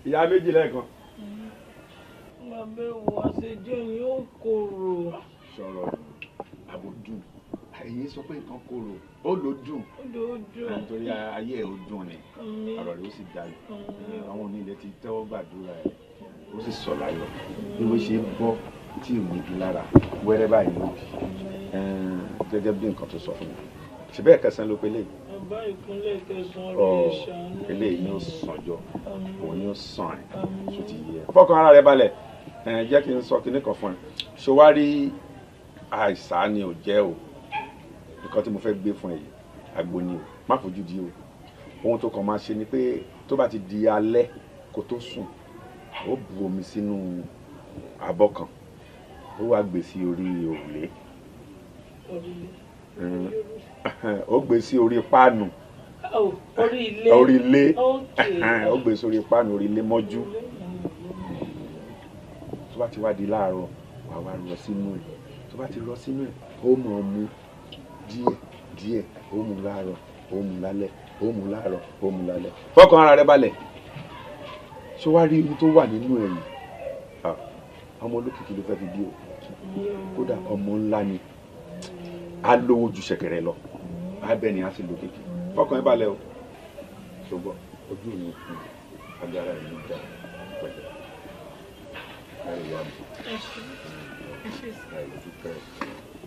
ìyá méjì lẹ́ẹ̀kan. Bàbá ìwọ àṣejẹ́ ni ó korò. Sọ̀rọ̀ àbòdùn ẹ̀yin sọ pé nǹkan korò ó ló dùn. Nítorí ayé ẹ̀ ó dùn ni ọ̀rọ̀ rẹ̀ ó sì dayọ̀. Àwọn onílẹ̀ ti tẹ́wọ́ gbàdúrà ẹ̀ ó sì sọ̀ láyọ̀ bí wọ́n ṣe ń bọ́ tí ò ní bí lára wẹ́rẹ́ báyìí ló bí gẹ́gẹ́ bí nǹkan tó sọ fún mi. Ṣé bẹ́ẹ̀ kẹsàn-án ló pe lé? Bàbá ìkúnlẹ̀ kẹsàn-án rẹ̀ ṣàánú. Eléyìí ni ó sànjọ òun ni ó sàn ẹ̀ tó ti yẹ. Fọkàn ara rẹ balẹ̀ jẹ́ kí n sọ kinní kan fún ẹ. Ṣé wàá rí àìsàn ni ò jẹ́ o nǹkan tí mo fẹ́ gbé fún ẹ yìí àgbo ni o má fojú di o. Ohun tó kàn máa ṣe ni pé tó bá ti di alẹ́ kó tó sùn ó bu omi sínú abọ́ kan ó wá gbé sí orí òrùlé ó gbé sí orí páànù orí ilé ó gbé sí orí páànù orí ilé mọ́jú tó bá ti wá di láàárọ̀ wà wá rọ sínú ẹ̀ tó bá ti rọ sínú ẹ̀ ó mọ̀ mu díẹ̀ díẹ̀ ó mu láàárọ̀ ó mu lálẹ́ ó mu láàárọ̀ ó mu lálẹ́ fọkàn ara rẹ balẹ̀ ṣé wàá rí ohun tó wà nínú ẹ̀ yìí ọmọ olókìkí ló fẹ́ fi bí o kódà ọmọ ńlá ni á lówó ju ṣẹ̀kẹ̀rẹ̀ lọ abẹ́ni á sì lo kékeré fọkàn ẹ balẹ̀ o ṣùgbọ́n ojú mi fún agbára ìlú ìjà pẹ̀lẹ́ láì yá mi láì dúpẹ́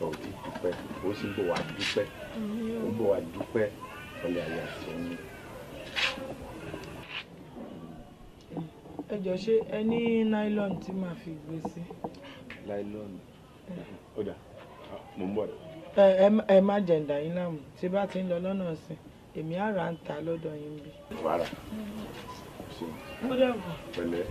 ọ̀dí dúpẹ́ ó sì ń bọ̀ wá dúpẹ́ ó ń bọ̀ wá dúpẹ́ ọlẹ́ ayé àti ọ̀hún. Ẹ jọ̀ọ́ ṣé ẹ ní nylon tí màá fi gbé sí? Nylon ó dà mò ń bọ̀. Ẹ má jẹ̀ǹdà yín láàmú tí bá ti ń lọ lọ́nà ọ̀sìn èmi á rà ń ta lọ́dọ̀ yín bí. Wàrà ó dàbọ̀. pẹ̀lẹ́.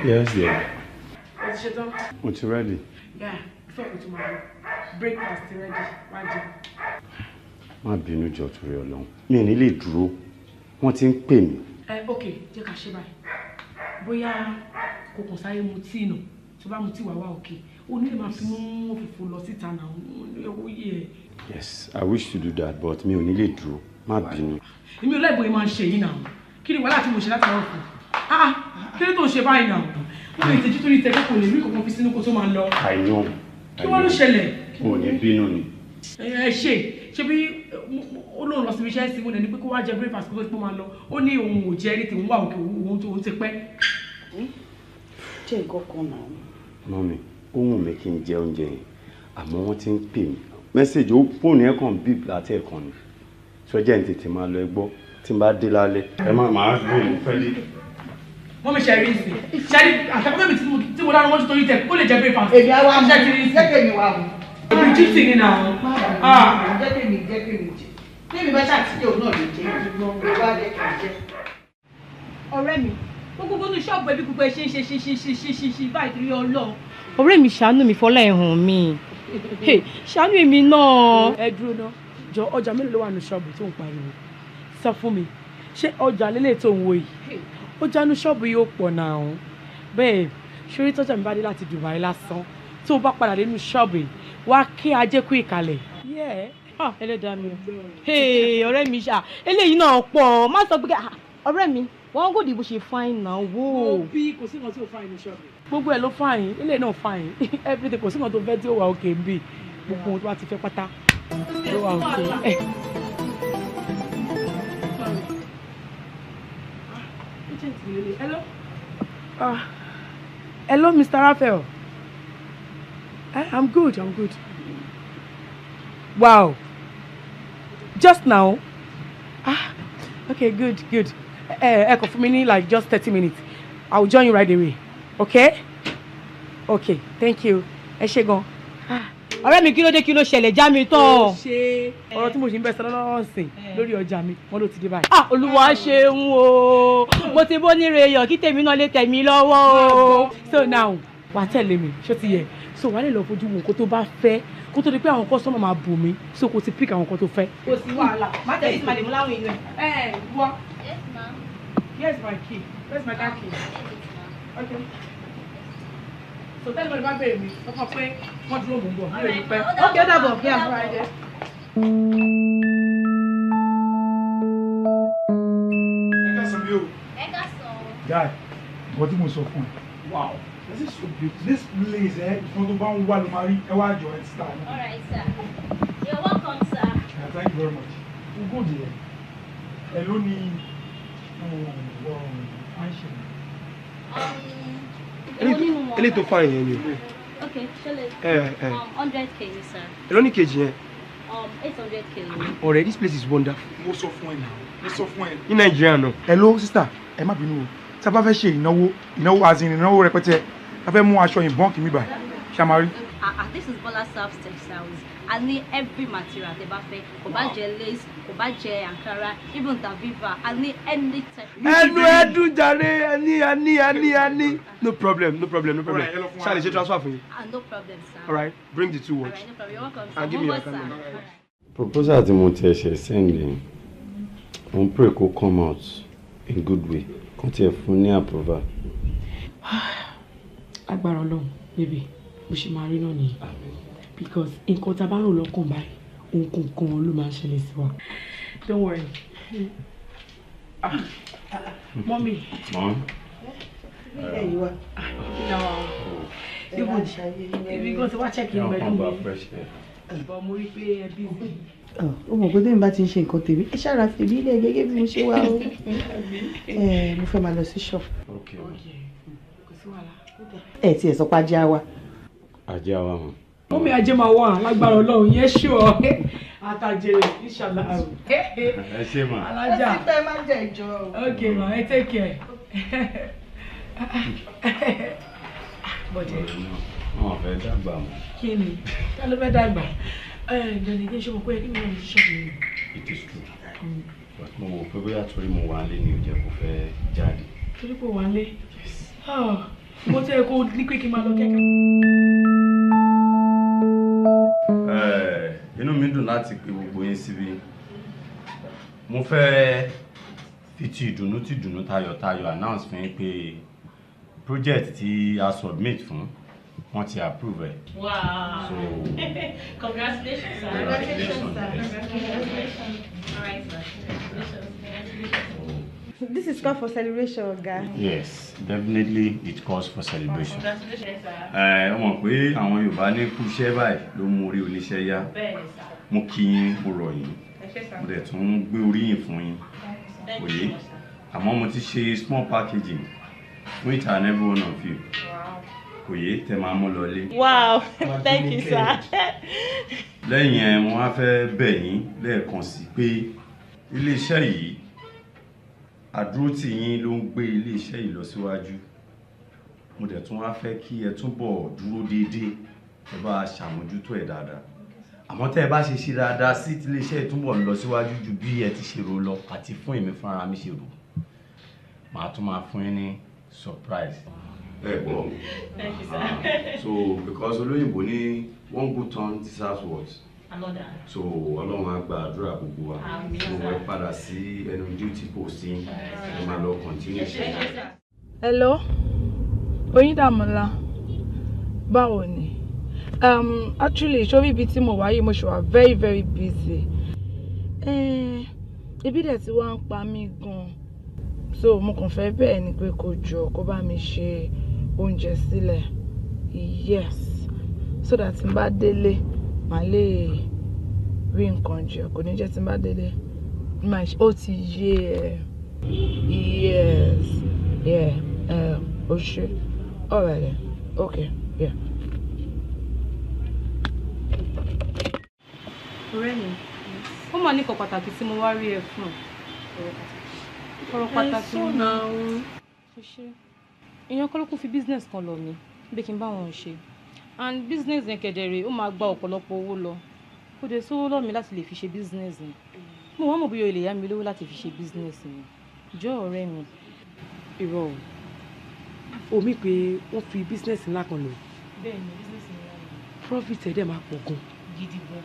Yes, dear. What's your done? What's ready? Yeah, before we tomorrow. Breakfast ready. Wájú. Má bínú jọ̀ọ́ torí Ọlọ́run. Mi ò ní lè dúró. Wọ́n ti ń pè mí. Okay, jẹ́ ká ṣe báyìí. Bóyá kò kàn sáré mu tíì nù. Tó bá mu tíì wá wá okay. O ní lè máa fi mú òfìfo lọ síta náà. Ó yẹ. Yes, I wish to do that, but mi ò ní lè dúró. Má bínú. Èmi ò láìbò máa ń ṣe yìí náà. Kí ni wàhálà tí mo ṣe láti ọ̀rọ̀ fún? Kí ló tó ń ṣe báyìí náà? Wọ́n lè tẹ́jú tó ní tẹ́jú kò lè rí kankan fi sínú kó tó máa lọ. I know. Kí wọ́n ló ṣẹlẹ̀? Mo ní bínú ni. Ẹ ṣe bí ó lóun lọ síbi iṣẹ́ sí mo ní pé kó wá jẹ breakfast kó tó máa lọ. Ó ní òun ò jẹ ní tòun wà òkè òun tó ti pẹ́. Jẹ́ nǹkan kan náà. Mọ́mí, ó wù mí kí n jẹ oúnjẹ yẹn, àmọ́ wọ́n ti ń pè mí. Mẹ́sẹ̀jì fóònù ẹ̀ kàn bíp láti ẹ̀kan ni. Sọ́jà ń tètè máa lọ ẹgbọ́ tí n bá dé lálẹ́. Ẹ máa gbóhùn fẹ́ dé. Wọ́n mi ṣẹ̀rí ìsìn. Ṣẹ̀rí àtàkùn mẹ́bí tí mo dáná wọ́n ti torí tẹ̀ kó lè jẹ breakfast. Èmi á wá mú jẹ́kẹ̀ mi wá mú. Òbí jíìsì ni nà. Jẹ́kẹ̀ mi jẹ́. Bí mi bá ṣàtìjẹ́ òun náà lè jẹ́ ìgbọ́n mi wá jẹ́ kí n jẹ́. Ọ̀rẹ́ mi, gbogbo ní ṣọ́ọ̀bù ẹbí púpọ̀ ṣe ń ṣe báyìí torí Ọlọ́run. Ọ̀rẹ́ mi ṣàánú mi fọlá ẹ̀hàn mi. Ṣàánú èmi náà. Ẹ dúró ná. Jọ ọjà mélòó ló wà ní ṣọ́ọ̀bù tó ń pariwo? Sọ fún mi. ṣé ọjà lélẹ̀ tó ń wo yìí ọjà inú ṣọ́ọ̀bù yìí ó pọ̀ náà bẹ́ẹ̀ ṣorí tọ́jà mi bá dé láti Dubai lásán tó o bá padà dé inú ṣọ́ọ̀bù yìí wá kí ajé kú ìkàlẹ̀. ẹlẹ́dàá mi o ọ̀rẹ́ mi ṣá eléyìí náà pọ̀ má sọ pé ọ̀rẹ́ mi wọ́n gòdì bó ṣe fáìn náà wò. mo bí kò sí nǹkan tí ò fáìn ní ṣọ́ọ̀bù. gbogbo ẹ̀ ló fáìn eléyìí náà fáìn everything kò sí nǹkan tó fẹ́ tí ó wà òkè ń bì gbogbo ohun tó bá ti fẹ́ pátá ló wà òkè. Hello. Hello, Mr. Raphael. I'm good. Wow. Just now? Okay, good. Echo for me like just 30 minutes. I'll join you right away. Okay? Okay, thank you. Ẹ ṣé gan. Ọ̀rẹ́ mi kí ló dé kí ló ṣẹlẹ̀ já mi tán. Ọ̀rọ̀ tí mo ṣe ń bẹ sọ lọ́wọ́ sìn lórí ọjà mi wọ́n ló ti dé báyìí. Olúwa ṣeun o mo ti bó ní reyọ kí tèmi náà lè tẹ̀ mí lọ́wọ́ o. So now wà á tẹ̀lé mi ṣó ti yẹ so wà á lè lọ fojú wo nǹkan tó bá fẹ́ kó tó di pé àwọn kọ́sọ́mọ̀ máa bù mí so kò ti pick àwọn nǹkan tó fẹ́. Kò sí wàhálà má tẹ̀lé ìsìnkú àdèmú láwọn èèyàn ẹ̀. Wá. Yes, ma'am. Here's my key. Where's my car key? Okay. So tell me about baby. Ọkọ pé wọ́n dúró mò ń bọ̀. Mi ò ní pẹ́. Okay, ó dàbọ̀ kí a fún Right there. Guy, what do you sọ fún ẹ? Wow, this is so beautiful. This place, ìfọ́n tó bá ń wà ló máa rí ẹwà àjọ ẹ̀ síta. All right, sir. You're welcome, sir. Yeah, thank you very much. We'll go there. Hello ni Ele tó fine yẹn ni. Okay, shall 100K, sir. Èló ní kejì yẹn. 800K. Ọ̀rẹ́, this place is wonderful. Mo sọ fún ẹ náà. Mo sọ fún ẹ. Ní Nàìjíríà náà. Hello sister, ẹ má bínú o. Tí a bá fẹ́ ṣe ìnáwó azin ìnáwó rẹpẹtẹ, a fẹ́ mú aṣọ ìbọn kì mí bá. Ṣàmárì. This is Bola Self Textiles. I need every material tẹ́ bá fẹ́. Kò bá jẹ́ lace, kò bá jẹ́ Ankara, even Daviva. I need any type. Ẹnu jàre, ani. No problem. Shall I transfer for you? No problem, sir. All right, bring the 2 All watch. right, no problem. You're welcome, sir. And give me your camera. All right. Proposal tí mo ti ṣe sending, mo pray kó come out in good way. Kàn tiẹ̀ fún ní approval. Agbára Ọlọ́run, baby, bó ṣe máa rí náà nìyí. Because nǹkan tá a bá rò lọ́kàn báyìí, ohun kan ló máa ń ṣẹlẹ̀ sí wa. Don't worry. Mommy. Mom? No. Ibi gan ti wá check in pẹ̀lú mi. But mo rí pé ẹ busy. Ó mọ̀ pé tèmi bá ti ń ṣe nǹkan tèmi ẹ ṣára fèmí ilé gẹ́gẹ́ bí mo ṣe wá o. Mo fẹ́ máa lọ sí shop. Okay. Kò sí wàhálà. Ẹ tiẹ̀ sọ pé ajé wa. Ajé àwa mọ̀. Mọ́mí ajé máa wà lágbára Ọlọ́run yẹn ṣùọ́ àtàjèrè inshallah. Ẹ ṣé mà. Alájà. Ẹ ti tẹ́ máa jẹ ìjọ. Okay ma, ẹ take care. Bọ̀dé. Wọ́n fẹ́ dàgbà mọ́. Kí ni? Ta ló fẹ́ dàgbà? Ìgbẹ́ni kí n ṣe mọ̀ pé kí ni mo ní ṣọ́ọ̀bù mi? It is true. But mo wò pé bóyá torí mo wà lé ní ó jẹ́ kó fẹ́ jáde. Torí pé wà lé. Mo tẹ́ ẹ kó ní pé kí n máa lọ kẹ́kẹ́. Inú mi dùn láti pe gbogbo yín síbí. Mo fẹ́ fi ti ìdùnnú tayọ̀tayọ̀ announce fún yín pé project tí a submit fún wọ́n ti approve ẹ̀. Wow. So Congratulations, sir. Congratulations. Congratulations. All right, sir. Congratulations. This is called for celebration, Oga. Yes, definitely it calls for celebration. Congratulations, sir. Ó mọ̀ pé àwọn Yorùbá ní kú iṣẹ́ báyìí ló mú orí oníṣẹ́ yá. Bẹ́ẹ̀ni, sir. Mo kí yín, mo rọ̀ yín. Ẹ ṣé, sir. Mo dẹ̀ tún gbé oríyìn fún yín. Thank you, Òye. sir. Àmọ́ mo ti ṣe small packaging fún each and every one of you. Wow. Òye tẹ máa mú lọlé. Wow, thank you, sir. Lẹ́yìn ẹ̀ mo wá fẹ́ bẹ̀ yín lẹ́ẹ̀kan sí pé ilé-iṣẹ́ yìí àdúrótì yín ló ń gbé ilé-iṣẹ́ yìí lọ síwájú. Mo dẹ̀ tún wá fẹ́ kí ẹ túbọ̀ dúró déédéé ẹ bá ṣàmójútó ẹ̀ dáadáa. Àmọ́ tẹ́ ẹ bá ṣe dáadáa sí ilé-iṣẹ́ túbọ̀ lọ síwájú ju bí ẹ ti ṣe rò lọ àti fún èmi fúnra mi ṣe rò. Màá tún máa fún yín ní surprise. Thank you, sir. So because olóyìnbó ní one good turn deserves what? so Ọlọ́run á gba àdúrà gbogbo wa mo wẹ́ padà sí ẹnu duty post yín ẹ máa lọ continue. Hello, Oyindamola, báwo ni? Actually, sórí ibi tí mo wà yìí mo ṣe wà very very busy. Ebi dẹ̀ ti wá ń pa mí gan. So mo kàn fẹ́ bẹ́ẹ̀ ni pé kó jọ kó bá mi ṣe oúnjẹ sílẹ̀. Yes. So that n bá délé màá lè rí nǹkan jẹ. Kò ní jẹ́ tí n bá délé. Ó ti yé ẹ. Yes. Yeah. Oh shit. Alright then. Okay. Yeah. Ọ̀rẹ́ mi, ó mà ní nǹkan pàtàkì tí mo wá rí ẹ fún. Ọ̀rọ̀ pàtàkì ni. Èèyàn kọ́ ló kún fi business kan lọ mi, bí kí n bá wọn ṣe. And business yẹn kedere, ó máa gba ọ̀pọ̀lọpọ̀ owó lọ. Kò dé sówó lọ́ mi láti lè fi ṣe business yẹn. Mo wá mọ̀ bí o lè yá mi lówó láti fi ṣe business yẹn. Jọ̀ọ́ ọ̀rẹ́ mi. Irọ́ o mi pé wọ́n fi business ńlá kan lò. Bẹ́ẹ̀ni, business ńlá ni. Profit ẹ̀ dẹ̀ máa pọ̀ gan. Gidi gan.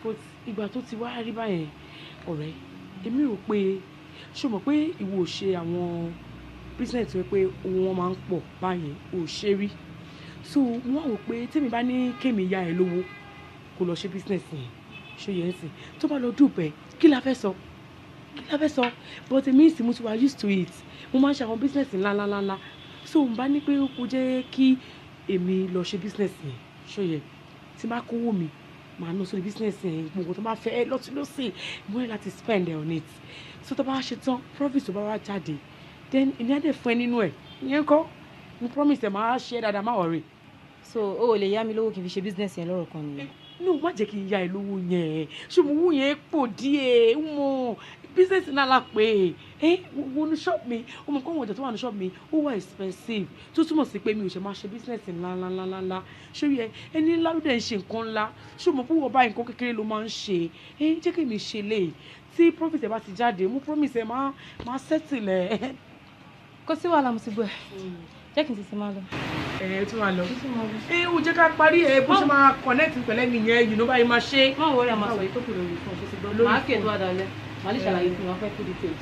But ìgbà tó ti wá rí báyẹn ọ̀rẹ́ èmi rò pé ṣé o mọ̀ pé ìwọ ò ṣe àwọn business tó yẹ pé owó wọn máa ń pọ̀ báyẹn ò ṣe rí so wọ́n á wò pé tèmi bá ní kémi ya ẹ lówó kó lọ ṣe business yẹn ṣé yẹn sì tó bá lọ dùbẹ̀ kí la fẹ́ sọ but èmi sì mo ti wà used to it mo máa ń ṣe àwọn business ńláńláńlá so n bá ní pé kó jẹ́ kí èmi lọ ṣe business yẹn ṣé yẹn tí bá kówó mi màá ná sórí business yẹn gbogbo tó bá fẹ́ lọ́tí mo ní láti spend on it so tó bá ṣe tán profit tó bá wá jáde then ìní àdè fún ẹ nínú ẹ ìyẹn kọ́ mo promise ẹ máa ṣe dáadáa má worry. So o ò lè yá mi lówó kí n fi ṣe business yẹn lọ́rọ̀ kan nìyẹn. No má jẹ́ kí n ya ẹ lówó yẹn ṣùgbọ́n owó yẹn pọ̀ díẹ̀ mo business náà la pé wo ní shop mi o mọ̀ kọ́ àwọn ọjà tó wà ní shop mi ó wà expensive tó túmọ̀ sí pé mi ò ṣe máa ṣe business ńláńláńláńlá ṣé yẹ ẹni ńlá ló dẹ̀ ń ṣe nǹkan ńlá ṣé o mọ̀ pé wọ́n bá nǹkan kékeré ló máa ń ṣe jẹ́ kí mi ṣe lè tí profit ẹ bá ti jáde mo promise ẹ máa settle ẹ. Kò sí wàhálà mo ti gbọ́ ẹ jẹ́ kí n tètè máa lọ. Tún máa lọ o jẹ́ ká parí bó ṣe máa connect pẹ̀lẹ́ nìyẹn yìí ló báyìí máa ṣe. má wọlé àmọ́ sọ èyí tó kù lórí fún ọ ṣe gbọ́. Màá kéde wá dalẹ̀ màá lè ṣàlàyé fún wa fẹ́ kú details.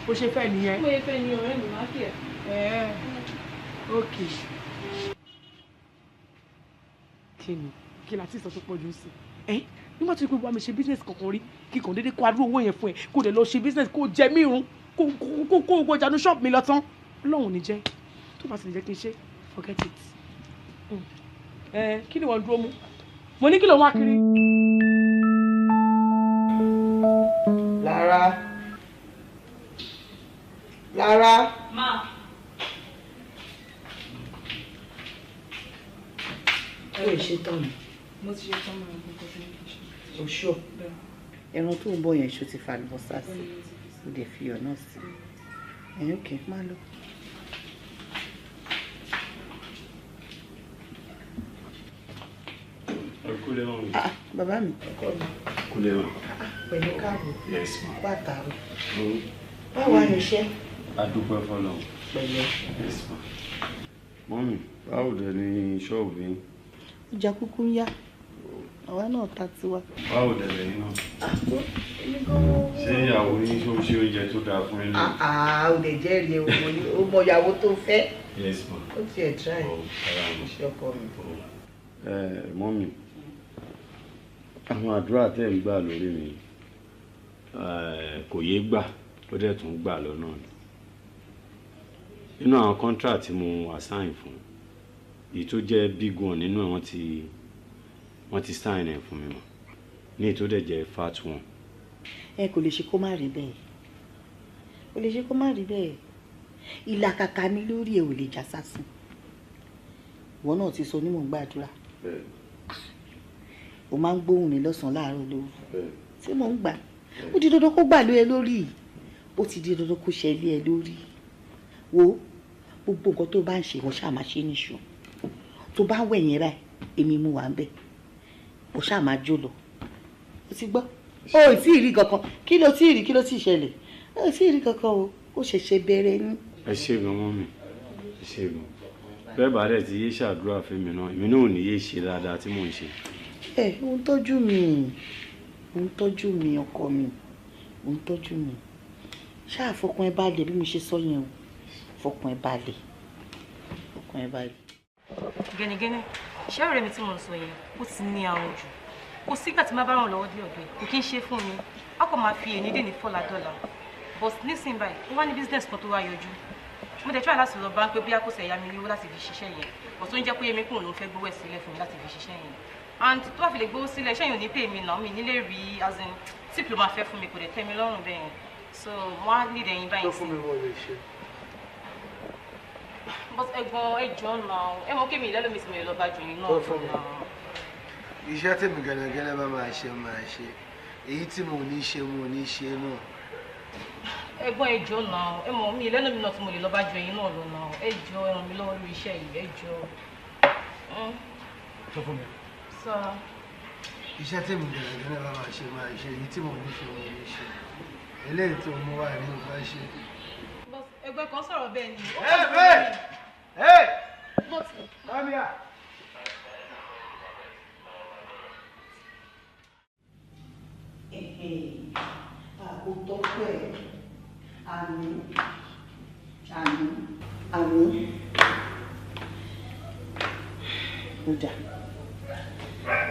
Bó ṣe fẹ́ nìyẹn. Mo yẹ fẹ́ ni ọ̀rẹ́ mi máa kí ẹ. Ok. Kí la ti sọ tó pọ̀ jù sí nígbà tó yẹ pé wàá mi ṣe business kankan rí kí kàn déédéé kó adúrú owó yẹn fún ẹ kó dẹ̀ lọ ṣe business kó jẹ mí run kó jáde shop mi lọ tán Ọlọ́run ní jẹ́ tó bá sì lè jẹ́ kí n ṣe forget it. Kí ni wọ́n dúró mú mo ní kí ló wá kiri. Lára. Ma. Ẹ lè ṣe tán ni. Mo ti ṣe tán mọ́ ẹ̀kọ́ tó ní kí n ṣe. Oṣù ẹran tó ń bọ̀ yẹn ṣó ti fa àlùbọ́sà sí ó dẹ̀ fi iyọ̀ náà sí ẹ̀yìn òkè má lọ. Kúlẹ̀ wọn. Bàbá mi. Kúlẹ̀ wọn. Pẹ̀lú káàbọ̀. Yes ma. Pàtàkì. Báwo wá ní iṣẹ́? A dúpẹ́ fọlọ́. Pẹ̀lú. Yes ma. Mọ́mì, báwo dẹ̀ ni ṣọ́ọ̀bù yín? Ìjà kúkú ń yá. Àwa náà ta tiwa. Báwo dẹ̀ lẹ́yìn náà? Ṣé ìyàwó yín ṣó ṣe oúnjẹ tó dáa fún yín lọ? Ó lè jẹ́rìí o mọ ìyàwó tó fẹ́. Yes ma. Ó tiẹ̀ try. Iṣẹ́ ọkọ mi. Mọ́mì, àwọn àdúrà tẹ́ ń gbà lórí mi kò yé gbà ó dẹ̀ tún gbà lọ́nà ni. Nínú àwọn contract tí mo assign fún èyí tó jẹ́ big one nínú ẹ̀ wọ́n ti sign ẹ̀ fún mi mọ́ ní èyí tó dẹ̀ jẹ́ fat one. Kò lè ṣe kó má rí bẹ́ẹ̀ kò lè ṣe kó má rí bẹ́ẹ̀ ìlàkàkà mi lórí ẹ̀ ò lè já sásùn ìwọ náà ti sọ ní mò ń gbàdúrà o máa ń gbóhùn mi lọ́sàn-án láàárọ̀ lóru tí mò ń gbà ó di dandan kó gbà lé ẹ lórí ó ti di dandan kó ṣe lé ẹ lórí wo gbogbo nǹkan tó bá ń ṣe wọ́n ṣáà máa ṣe níṣu tó bá wẹ̀yìn rà èmi mú wa ń bẹ̀ wọ́n ṣáà máa jó lọ o ti gbọ́ o ì tí ì rí kankan kí ló tí ì rí kí ló tí ì ṣẹlẹ̀ o ì tí ì rí kankan o ó ṣẹ̀ṣẹ̀ bẹ̀rẹ̀ ní. Ẹ ṣé gan mọ́ mi ẹ ṣé gan bẹ́ẹ̀ bá dẹ̀ ti yé ṣàdúrà fún mi náà èmi náà ò ní yé ṣe dáadáa tí mò ń ṣe. Ó ń tọ́jú mi ọkọ mi ó ń tọ́jú mi ṣáà fọkàn ẹ balẹ̀ bí mo ṣe sọ yẹn o fọkàn ẹ balẹ̀. gẹ́nigẹ́ni ṣé ọ̀rẹ́ mi tí mo ń sọ yẹn ó ti ní àrùn jù kò sígbà tí má bá ràn lọ́wọ́ dé ọ̀dọ̀ ẹ̀ kò kí ń ṣe fún mi a kò máa fi èyí dè ní $4 but nísìnyí báyìí ó wá ní business kan tó wá yọjú mo dẹ̀ try láti lọ bá ń pé bí akóso ẹ̀yà mi ní owó láti fi ṣiṣẹ́ yẹn but tó ń jẹ́ pé èmi kùn ló ń fẹ́ gbówó ẹ̀ sílẹ̀ fún mi láti fi ṣiṣẹ́ yẹn and tó bá fi lè gbówó sílẹ̀ iṣẹ́ yẹn ò ní pè mí náà mi nílé rí as in tip ló máa fẹ́ fún mi kò dẹ̀ tẹ́ mi lọ́rùn bẹ́ẹ̀ yẹn so mo á lead ẹ̀yin báyìí sí. but ẹ̀gbọ́n ẹjọ́ náà ẹ mọ̀ kémi ìlẹ́lómi sì mi lọ bá jù yín náà náà. Iṣẹ́ tèmi gẹ́gẹ́ bá máa ṣe èyí tí mo ní ṣe náà. Ẹ̀gbọ́n ẹjọ́ náà ẹ mọ̀ mi ìlẹ́lómi náà tí mo lè lọ bá jù yín náà lọ náà ẹjọ́ ẹ ràn mí lọ́wọ́ lórí iṣẹ́ yìí ẹjọ́. Sọ fún mi. Sọ. Iṣẹ́ tèmi gẹ́gẹ́ bá máa ṣe èyí tí mo ní ṣe eléyìí tó mú wá ẹ̀mú bá ṣe. Ẹgbẹ́ kan sọ̀rọ̀ bẹ́ẹ̀ ni. Hey! Come here. Àkótọ́pọ̀ ẹ̀ àmín. Ọjà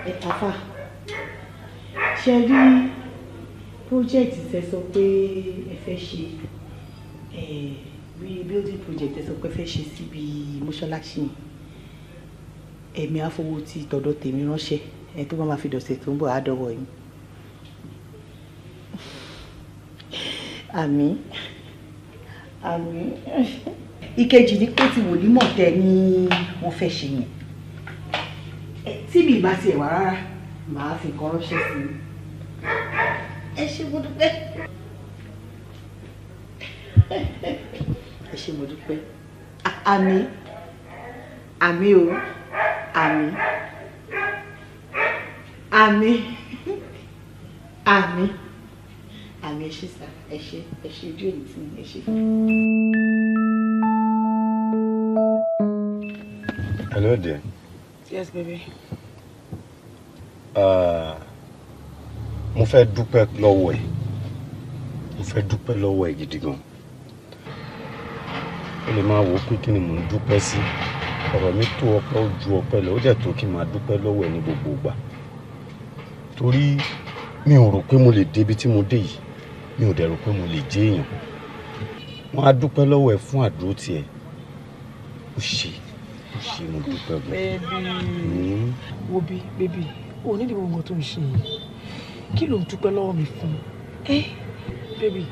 ẹ̀tàfà ṣe rí project tẹ́ sọ pé ẹ fẹ́ ṣe rebuilding project tẹ́ sọ pé ẹ fẹ́ ṣe síbi mọ́ṣáláṣí ẹ̀mí àfọwọ́ ti tọ̀dọ̀ tèmi ránṣẹ́ ẹ̀ tó bá máa fi dọ̀sẹ̀ tó ń bọ̀ á dọ̀wọ́ yín. Àmín. Ìkejì ni pé tí wòlímọ̀ tẹ ní wọ́n fẹ́ ṣe yẹn tí mi bá tiẹ̀ wá rárá màá fi nǹkan ránṣẹ́ sí i. Ẹ ṣé mo dúpẹ́. Àmín o àmín. Ẹ ṣé sá ẹ ṣé ojú èyí tí ẹ ṣé. Hello there. Yes, baby. Mo fẹ́ dúpẹ́ lọ́wọ́ ẹ̀ gidi gan. Ó lè máa wò ó pé kí ni mò ń dúpẹ́ sí. Ọ̀rọ̀ mi tó ọpẹ́ ó ju ọpẹ́ lọ, ó dẹ̀ tó kí n máa dúpẹ́ lọ́wọ́ ẹ̀ ní gbogbo ìgbà. Torí mi ò rò pé mo lè débi tí mo dé yìí. Mi ò dẹ̀ rò pé mo lè jẹ́ èèyàn. Wọ́n á dúpẹ́ lọ́wọ́ ẹ̀ fún àdúró tiẹ̀. Ó ṣe mo dúpẹ́ gan. Baby, o ní ìdíwọ́ nǹkan tó ń ṣe yìí. Kí ló ń dúpẹ́ lọ́wọ́ mi fún? Baby,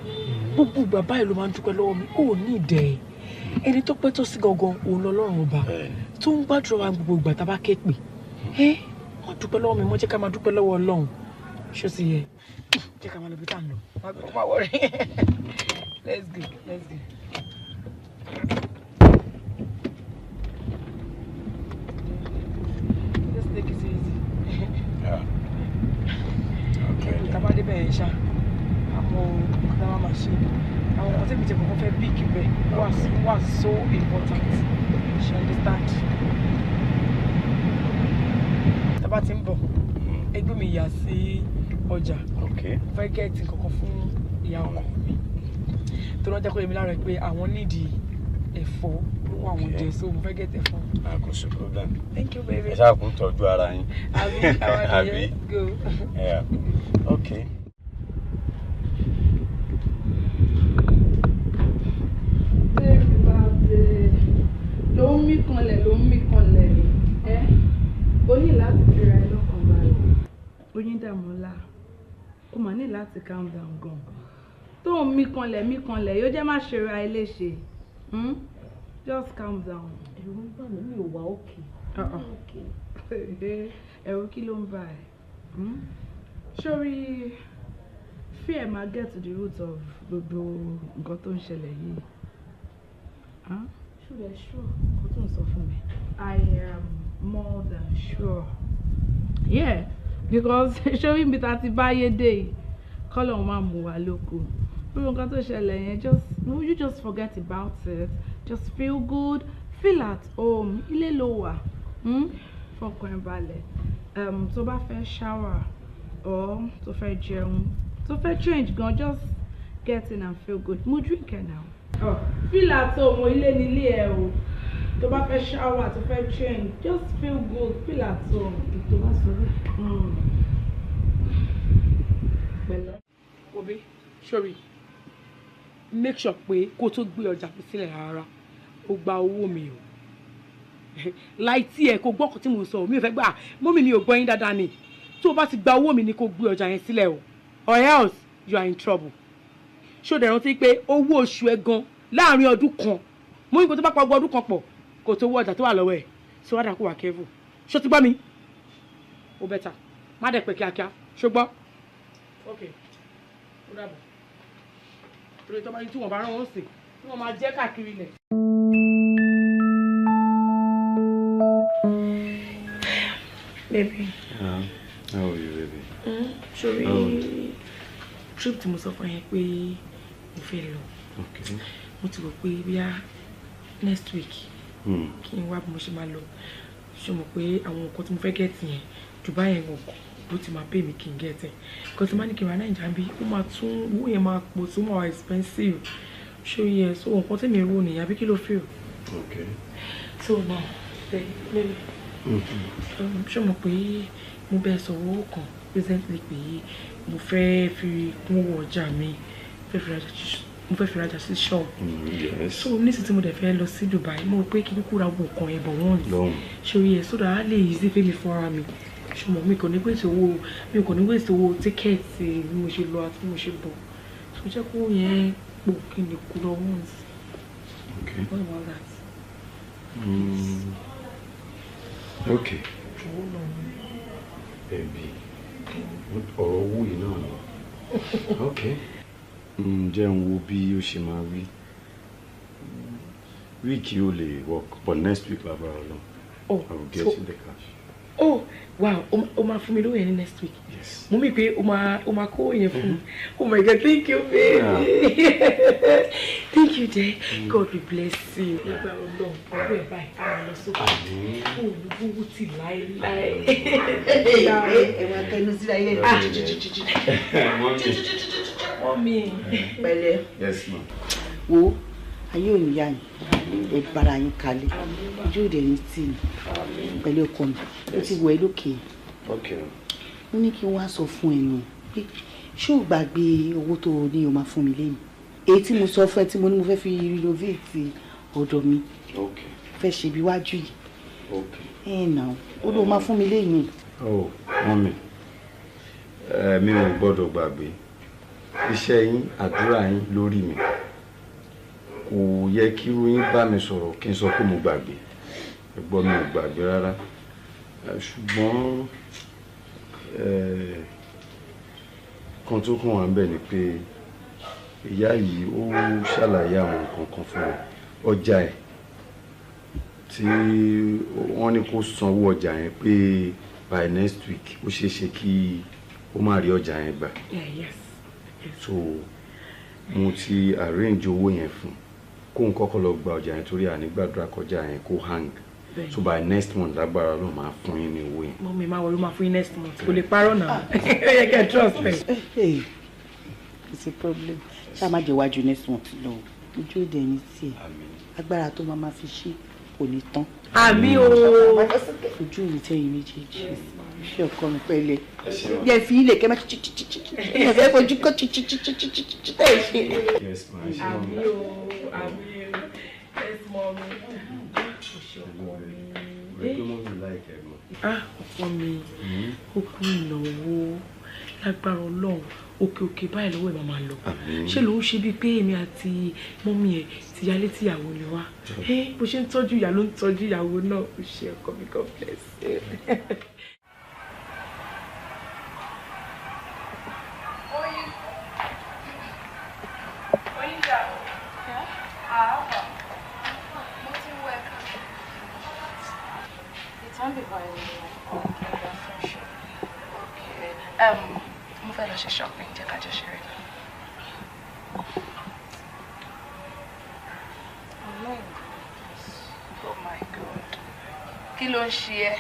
gbogbo bàbá ẹ̀ ló máa ń dúpẹ́ lọ́wọ́ mi. O ní ìdẹ̀ ẹni tó pẹ́ tó sí gangan òun lọ́lọ́run ọba tó ń gbàdúrà wa gbogbo ìgbà tá a bá ké pè. Wọ́n dúpẹ́ lọ́wọ́ mi, wọ́n jẹ́ ká máa dúpẹ́ lọ́wọ́ Ọlọ́run. Ṣó sì yẹ? Jẹ́ ká máa lọ bí tá à ń lọ. Má worry. Let's go. Just take it easy. Yeah. Okay. Tàbá dé bẹ́ẹ̀ ṣá. Àmọ́ ọ̀dà wa máa ṣe. Àwọn ọmọ tẹ́mi jẹ́ kọ́kọ́ fẹ́ bí kíbẹ̀ was so important. She understand. Tàbá ti ń bọ̀. Ẹgbẹ́ mi yà sí ọjà. Fẹ́ gẹ́ẹ̀tì kankan fún ìyá ọkọ mi. Tó lọ́jọ́ kó yẹ mi lára pé àwọn nídìí ẹ̀fọ́ ló wà wọ́n jẹ so mo fẹ́ gẹ́ẹ̀tì ẹ̀fọ́. Kò sí problem. Thank you baby. Ẹ ṣáà kún tọ́jú ara yín. Àbí? Go. Yeah. Okay. Ló ń mí kanlẹ̀ ó ní láti fira ẹ lọ́kàn balẹ̀. Oyíndàmọ́lá ó mà ní láti calm down gan. Tó ń mí kanlẹ̀ yóò jẹ́ má ṣe ra ẹ léṣe. Just calm down. Ẹ̀rù ń bà mí, mi ò wá òkè. Ẹ̀rù kí ló ń bà ẹ́? Sórí fear máa get to the root of gbogbo nǹkan tó ń ṣẹlẹ̀ yìí. Sure. Kò tó ń sọ fún mi. I am more than sure. Yeah, because sórí mi ta ti báyé dé yìí kọ́lọ̀ máa mú wa lóko. Gbogbo nǹkan tó ṣẹlẹ̀ yẹn you just forget about it. Just feel good, feel at home, ilé ló wà. Fọkàn ẹ balẹ̀. Tó bá fẹ́ shower or tó fẹ́ jẹun, tó fẹ́ change gan, just get in and feel good. Mo drink it now. Feel at home, ilé nílé ẹ o. Tó bá fẹ́ shower, tó fẹ́ change, just feel good. Feel at home. Tó bá sọ Obi, sorry. Make sure pé kó tó gbé ọjà mi sílẹ̀ rárá. Ó gba owó mi o. Láì tí ẹ kó gbọ́ ọkọ̀ tí mo sọ, mi ò fẹ́ gbà. Mọ́mì mi ò gbọ́ yín dáadáa ni. Tó bá ti gba owó mi ni kó gbé ọjà yẹn sílẹ̀ o. Or else you are in trouble. Ṣó dẹ̀ rántí pé owó oṣù ẹ gan láàrin ọdún kan. Mo ní kó tó bá pa ọgbọ̀n ọdún kan pọ̀ kó tó wọ ọjà tó wà lọ́wọ́ ẹ̀. So wá dà kó wà careful. Ṣó ti gbọ́ mi? Ó better. Má dẹ̀ pẹ́ kíákíá. Ṣó gbọ́? Okay. Ó dàbọ̀. Torí tó bá yí tí wọ́n bá rán wọn sí, tí wọ́n máa jẹ́ káàkiri ilẹ̀. Baby. How are you, baby? Sorry. Trip tí mo sọ fún yẹn pé mo fẹ́ lọ. Okay. Mo ti rò pé bíyá next week kí n wá bí mo ṣe máa lọ. Ṣé mo pé àwọn nǹkan tí mo fẹ́ gẹ̀ẹ́tì yẹn Dubai yẹn gbọ̀ngàn ló ti máa pay mi kí n gẹ̀ẹ́tì. Because máa ní kí n ra Naija bí ó máa tún owó yẹn máa pọ̀ tó máa expensive. Ṣé yẹ so nǹkan tí mi rò nìyẹn àbí kí ló feel? Okay. So now, baby. Ṣé mo pé mo bẹ́ẹ̀ sọ owó kan recently pé mo fẹ́ fi kún owó ọjà mi, mo fẹ́ fi rajà sí shop. Yes. So nísìsiyìí tí mo dẹ̀ fẹ́ lọ sí Dubai, mo rò pé kí n kúra owó kan ẹ̀bọ̀ wọ́n. Ṣé yẹ so that á lè easy fẹ́ mi fúnra mi. Ṣùgbọ́n mi kò ní waste owó tíkẹ́ẹ̀tì bí mo ṣe lọ àti bí mo ṣe bọ̀. So jẹ́ kó yẹn pò kí n lè kúra once. Okay. What about that? Okay. Baby. Ọ̀rọ̀ owó yìí náà ni. Okay. Jẹ́ n wo bí ó ṣe máa rí. Week yóò lè work, but next week lábára Ọlọ́run. I will get you the cash. Oh, wow. O máa fún mi lówó yẹn ní next week. Yes. Mo mì pé o máa kó yẹn fún mi. Oh my God, thank you, baby. Yeah. Thank you, dear. God will bless you. Nígbà Ọlọ́run, ọdún ẹ̀ báyìí, àwọn lọ sókè. Olùgbòwò ti láéláé. Ẹ máa kẹnu sí ayé rẹ̀. Mọ́mí. Pẹ̀lẹ́. Yes, ma. Wo ayé ò ní yá ni ẹ bára yín kalẹ̀ ojú òde ní tì ní pẹ̀lú ọkọ mi ó ti wọ ẹ lókè. Okay. Mo ní kí n wá sọ fún ẹ nù pé ṣé o gbàgbé owó tó o ní o máa fún mi lẹ́yìn èyí tí mo sọ fún ẹ tí mo ní mo fẹ́ fi renovate ọ̀dọ̀ mi fẹ́ ṣe bí wájú yìí nà ó ló máa fún mi lẹ́yìn. Oh, mọ́mí mi ò gbọ́dọ̀ gbàgbé iṣẹ́ yín àdúrà yín lórí mi kò yẹ kí irú yín bá mi sọ̀rọ̀ kí n sọ pé mo gbàgbé ẹ̀gbọ́n mi ò gbàgbé rárá ṣùgbọ́n kan tó kàn wá ń bẹ̀ ni pé ìyá yìí ó ṣàlàyé àwọn nǹkan kan fún mi ọjà ẹ̀ tí wọ́n ní kó sanwó ọjà yẹn pé by next week ó ṣeé ṣe kí ó má rí ọjà yẹn gbà. Yes. So mo ti arrange owó yẹn fún kó n kọ́kọ́ lọ gba ọjà yẹn torí ànígbàdúrà kọjá yẹn kó hang so by next month lágbára ló máa fún yín ní owó yẹn. Mọ́mí máa wọlé máa fún yín next month kò lè parọ́ náà ó yẹ kẹ́ trust me. It's a problem ṣáà má jẹ́ wájú next month lọ ojú òde ní tiẹ̀ agbára tó máa fi ṣe kò ní tán. Àmì o. Ojú mi tẹ́yìn méjèèjì ṣé ọkọ mi pẹ̀lẹ́ yẹ fi ilé kẹ́ máa ẹ fẹ́ fojú kọ́ tẹ̀ ṣe. Àmì o àmì o yes mọ́mí. Ọkọ mi ó kú ìnáwó lágbára Ọlọ́run òkè báyìí lọ́wọ́ ẹ̀ máa lọ ṣé ló ń ṣe bíi pé èmi àti mọ́mí ẹ̀ ti yálé tí ìyàwó ni wá bó ṣe ń tọ́jú ìyá ló ń tọ́jú ìyàwó náà ó ṣe ọkọ mi God bless you. Mo fẹ́ lọ ṣe shopping jẹ́ ká jọ ṣeré. Kí ló ń ṣe ẹ́?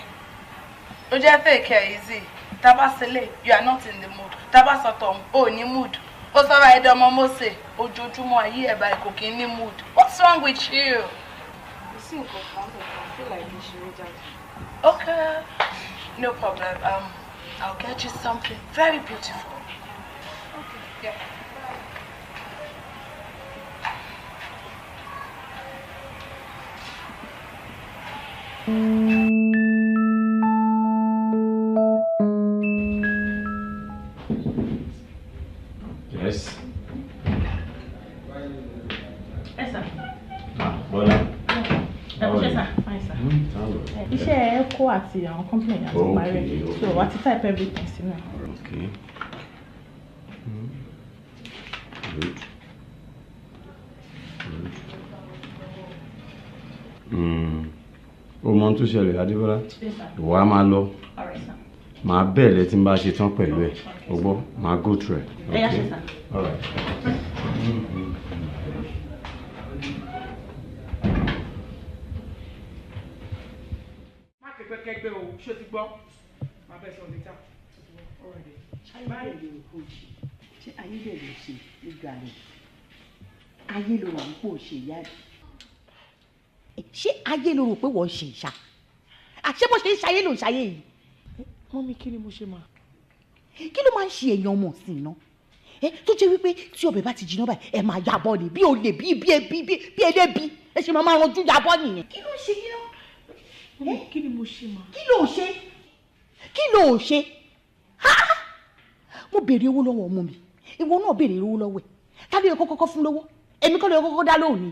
Ó jẹ́ fake ẹ̀ easy. Tá bá ṣẹlẹ̀, you are not in the mood. Tá bá sọ̀tọ̀, o ní mood. Ó sọ̀rọ̀ ẹ̀dọ̀ ọmọ Mósè, ojoojúmọ́ ayé ẹ̀ báyìí kò kí ní mood. What's wrong with you? Kò sí nǹkan kan bẹ̀ kan, I feel like you should reach out. Okay, no problem. I'll get you something very beautiful. Okay, yeah. Yes. Yes, sir. Bọ́lá. Fine, sir. Iṣẹ́ Echo àti àwọn company àti parí. So, wá ti type everything sínú ẹ̀. Okay. Good. O mọ tó ṣẹlẹ̀ Adébọ́lá? Ìwọ á máa lọ. Màá bẹ̀rẹ̀ tí n bá ṣe tán pẹ̀lú ẹ̀. O gbọ́, màá go through ẹ̀. Okay. All right. Má kẹ́gbẹ́ kẹ́gbẹ́ o, ṣé o ti gbọ́? Màá bẹ̀ sọ níta. Ṣé ayé lè lè ṣe nígbà rẹ̀? Ayé ló rò pé ò ṣe ìyá rẹ̀. Ṣé ayé ló rò pé wọ́n ṣe ìṣá? Àṣé bó ṣe ń ṣayé ló ń ṣayé yìí. Mọ́mí kí ni mo ṣe máa? Kí ló máa ń ṣe èèyàn ọmọ sí iná? Tó jẹ́ wípé tí ọbẹ̀ bá ti jiná báyìí ẹ máa yabọ́ ni bí olè bí ẹlẹ́bi ẹ ṣe máa ranjú yabọ́ nìyẹn. Kí ló ń ṣe yín náà? Mọ́mí kí ni mo ṣe máa? Kí ló ṣe? Kí ló ṣe? Mo béèrè owó lọ́wọ́ ọmọ mi ìwọ náà béèrè owó lọ́wọ́ ẹ̀ ká ló yẹ kọ́kọ́ fún lówó èmi kọ́ ló yẹ kọ́kọ́ dá lóhùn ni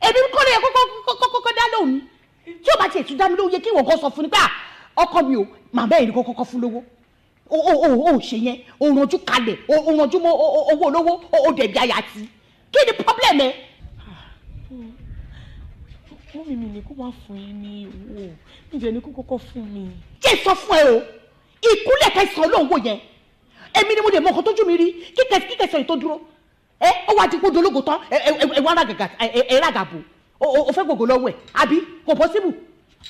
èmi kọ́ ló yẹ kọ́kọ́ dá lóhùn ni tí o bá tiẹ̀ tún dá mi lóhùn yẹ kí ìwọ kan sọ fún ni pé ọkọ mi ò màmá ẹ̀ ní kọ́kọ́ fún lówó o ṣe yẹn o ranjú kalẹ̀ o ranjú mọ́ owó olówó o dẹ̀bi àyàtì kí ni problem ẹ. Mọ́mí mi ní kó má fún yín ní owó níjẹ́ ní kó kọ́kọ́ fún mi. jẹ́ sọ fún ẹ o ìkúnlẹ̀ kẹsàn-án ló ń wò yẹn èmi ni mo lè mọ ọkọ tójú mi rí kíkẹsàn yìí tó dúró ó wá di gbódò ológo tán ẹwà ràgàbò o fẹ́ gbogbo lọ́wọ́ ẹ̀ àbí kò pọ́síbù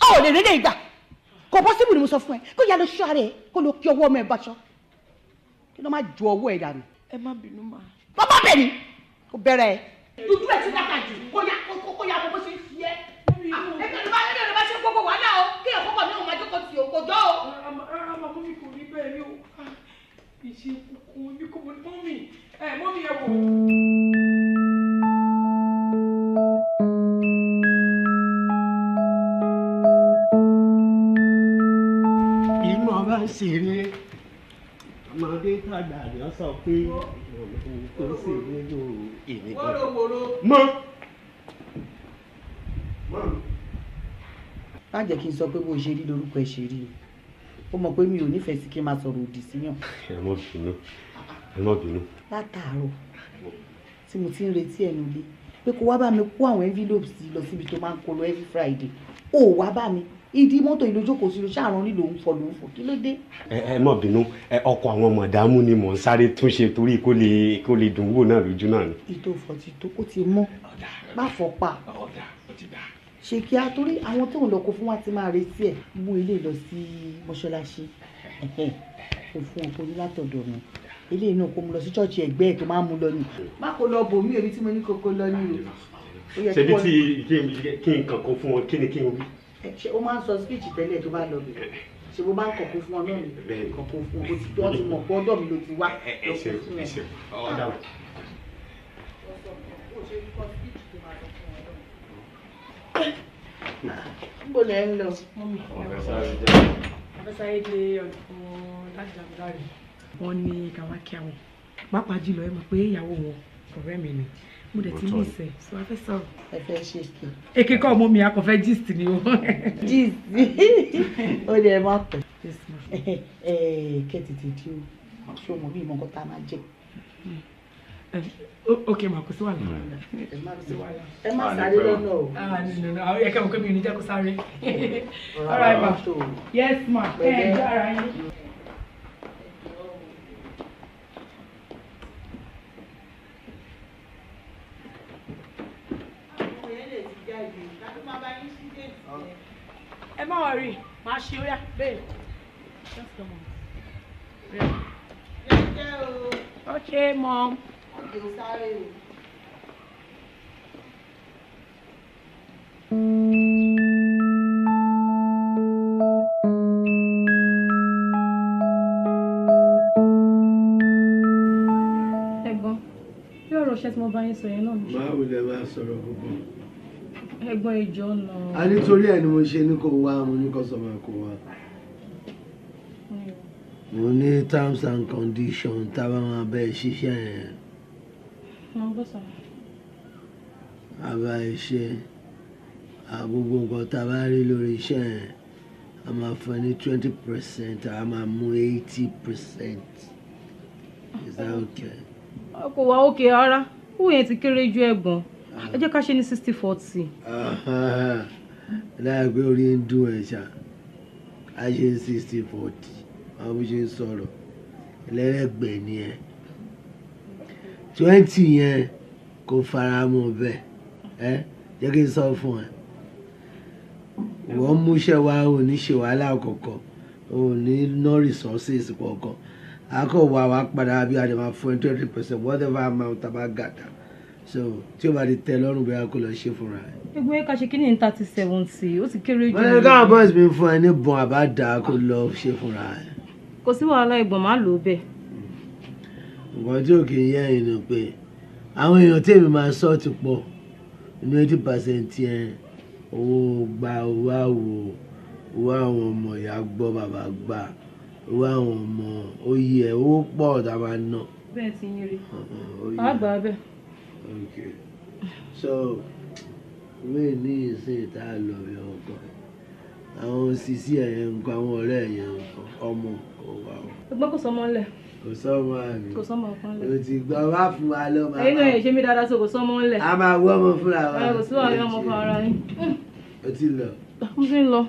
ó lè rélé ìgbà kò pọ́síbù ni mo sọ fún ẹ kó yá lọ ṣọ́ ara ẹ kó lọ kí ọwọ́ ọmọ ẹ báṣọ kí ló má ju ọwọ́ ẹ dànù. Ẹ má bínú mà. bàbá bẹ̀ ni kò bẹ̀rẹ̀ ẹ. dúdú ẹ ti dáka jù kó yá bó ṣe fi ẹ. ẹgbẹ́ ni bá ṣe gbogbo wàhálà o kí ẹ̀ fọ́kàn mi ò máa jókòó sí o kò jọ́ o. Rárá màmú mi kò rí bẹ́ẹ̀ ni o. Ìṣe kúkú ní kò mọ́mí ẹ wò. Inú ọba ń ṣeré ọmọdé tàgbà ni ó sọ pé òun tó ṣe nínú ìnìkan. má jẹ́ kí n sọ pé bó ṣe rí lórúkọ ẹ̀ ṣe rí o mọ̀ pé mi ò nífẹ̀ẹ́ sí kí n máa sọ̀rọ̀ òdì síyàn. ẹ má bínú. látàárọ̀ tí mo ti ń retí ẹnu ilé pé kó wá bá mi kó àwọn envelopes lọ síbi tó máa ń kó lọ every Friday ó wá bá mi ìdí mọ́tò ìlójókòó sí ló ṣàrán nílò òun fọ kí ló dé. ẹ má bínú ọkọ̀ àwọn mọ̀dámù ni mò ń sáré túnṣe torí kó lè dùn wò náà lójú náà ni. ìtòfọ̀ ti tó kó ti mọ́ má fọ pa ṣe kí a torí àwọn tó ń lọ kó fún wa ti máa retí ẹ̀ mú ilé lọ sí mọ́ṣáláṣí kó fún ọkọ ní látọ̀dọ̀ mi ilé náà kó mu lọ sí ṣọ́ọ̀ṣì ẹ̀gbẹ́ ẹ̀ tó máa ń mú lọ ni má kó lọ bò mí èmi tí mo ní kókó lọ ní o. ṣebí tí kí n kàn kó fún wọn kí ni kí n wí. ṣé o máa ń sọ speech tẹ́lẹ̀ tó bá lọ bẹ̀ ṣé mo bá ń kọ̀kọ́ fún ọ náà ni kọ̀kọ́ fún ọ bó ti tó ọtí mọ̀ pé ọjọ́ mi ló ti wá lọ́kọ́ fún ẹ. Níbo lẹ ń lọ? Mọ́mí afẹ́sáré dé ọ̀dọ̀ dájúdájú wọn ní káwá kí àwọn pàápàá jùlọ ẹ mọ̀ pé ìyàwó wọn ọ̀rẹ́ mi ni mo dẹ̀ ti ní ìsẹ̀ so afẹ́ sọ̀rọ̀. ẹ fẹ́ ṣe kí. èké kọ́ ọmọ mi a kò fẹ́ gist ni o. gist ó lè má pẹ́. kẹ́ tètè di o ṣé o mọ̀ bí ìmọ̀ nǹkan tá a máa jẹ. ok ma kò sí wàhálà. ẹ má sáré lọ́nà o. ẹ kẹ́ mọ̀ pé mi ò ní jẹ́ kó sáré. all right ma yes ma ẹ jẹ́ ara yín. worry. Máa ṣe ó yá, babe. Just come on. Yeah. Okay, mom. Sorry. Ẹ̀gbọ́n, bí ọ̀rọ̀ ṣẹ́ tí mo bá yín sọ yẹn náà ló ṣe. Máa wulẹ̀ máa sọ̀rọ̀ púpọ̀. Ẹ̀gbọ́n ìjọ náà. A nítorí ẹ̀ ni mo ṣe ní kó wá, mo ní kó sọ máa kó wá. Mo ní terms and conditions táwa máa bẹ́ẹ̀ ṣiṣẹ́ yẹn. Mo ń bọ̀ sọ. Àbá iṣẹ́ gbogbo nǹkan tá a bá rí lórí iṣẹ́ yẹn a máa fún ẹ ní 20%, a máa mú 80%. Is that okay? Kò wá òkè rárá. Owó yẹn ti kéré ju ẹ̀gbọ́n. Ẹ jẹ́ ká ṣe ní 60-40. Láì pé orí ń dùn ẹ̀ ṣá. A ṣe ní 60-40. Àwọn bó ṣe ń sọ̀rọ̀. Ẹlẹ́rẹ̀gbẹ́ ni ẹ. 20 yẹn kò fara mọ́ bẹ́ẹ̀. Jẹ́ kí n sọ fún ẹ. Wọ́n múṣẹ́ wa ò ní ṣe wàhálà kọ̀ọ̀kan. Ò ní ná resources kọ̀ọ̀kan. A kò wá wá padà bí a lè máa fún ẹ 20%, whatever amount a bá gàdá. So tí o bá di tẹ́ lọ́rùn bóyá kó lọ ṣe fúnra ẹ. Ẹ̀gbọ́n yẹn ká ṣe kí ni 30-70, ó ti kéré jù. Wọ́n ní káwọn boys mi fún ẹ ní bọ̀n àbá dà kó lọ ṣe fúnra ẹ. Kò sí wàhálà ẹ̀gbọ́n, máa lò ó bẹ́ẹ̀. Nǹkan tí ò kì í yẹ ẹ̀yìn ni pé àwọn èèyàn tèmi máa sọ ti pọ̀ inú 80% yẹn owó gba owó àwò owó àwọn ọmọ ìyá gbọ́ bàbá gbà owó àwọn ọmọ oyè ẹ̀ owó pọ̀ tá a máa ná. Bẹ́ẹ̀ ti yín rí. Àgbà bẹ́ẹ̀. Okay. So wíì ní ìsìn tá a lọ yọ ọkọ àwọn sisi ẹ̀yẹ nǹkan àwọn ọ̀rẹ́ ẹ̀yẹ nǹkan ọmọ ọwọ́ àwọn. Ẹ̀gbọ́n kò sọmọ ńlẹ̀. Kò sọmọ àmì. Kò sọmọ kan lẹ̀. O ti gbọ́ wá fún wa lọ máa. Ẹ̀yin náà yẹ ṣe mí dáadáa so kò sọmọ ńlẹ̀. A máa wọ́ ọmọ fúnra wa. Kò sí wàhálà ọmọ fún ara yín. O ti lọ. Mo ti ń lọ.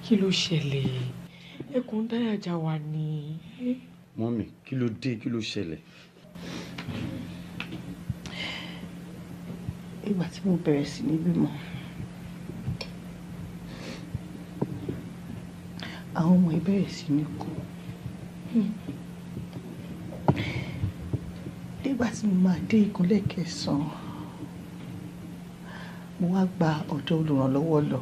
Kí ló ṣẹlẹ̀? Ẹkùn dáyàjà wà ní. Mọ́mì, kí ló dé? Kí ló ṣẹlẹ̀? Ìgbà tí mo bẹ̀rẹ̀ sí ní bímọ, àwọn ọmọ ìbẹ̀rẹ̀ sí ní kú. Nígbà tí mo máa dé ìkúnlẹ̀ kẹsàn-án, mo wá gba ọ̀dọ̀ olùrànlọ́wọ́ lọ.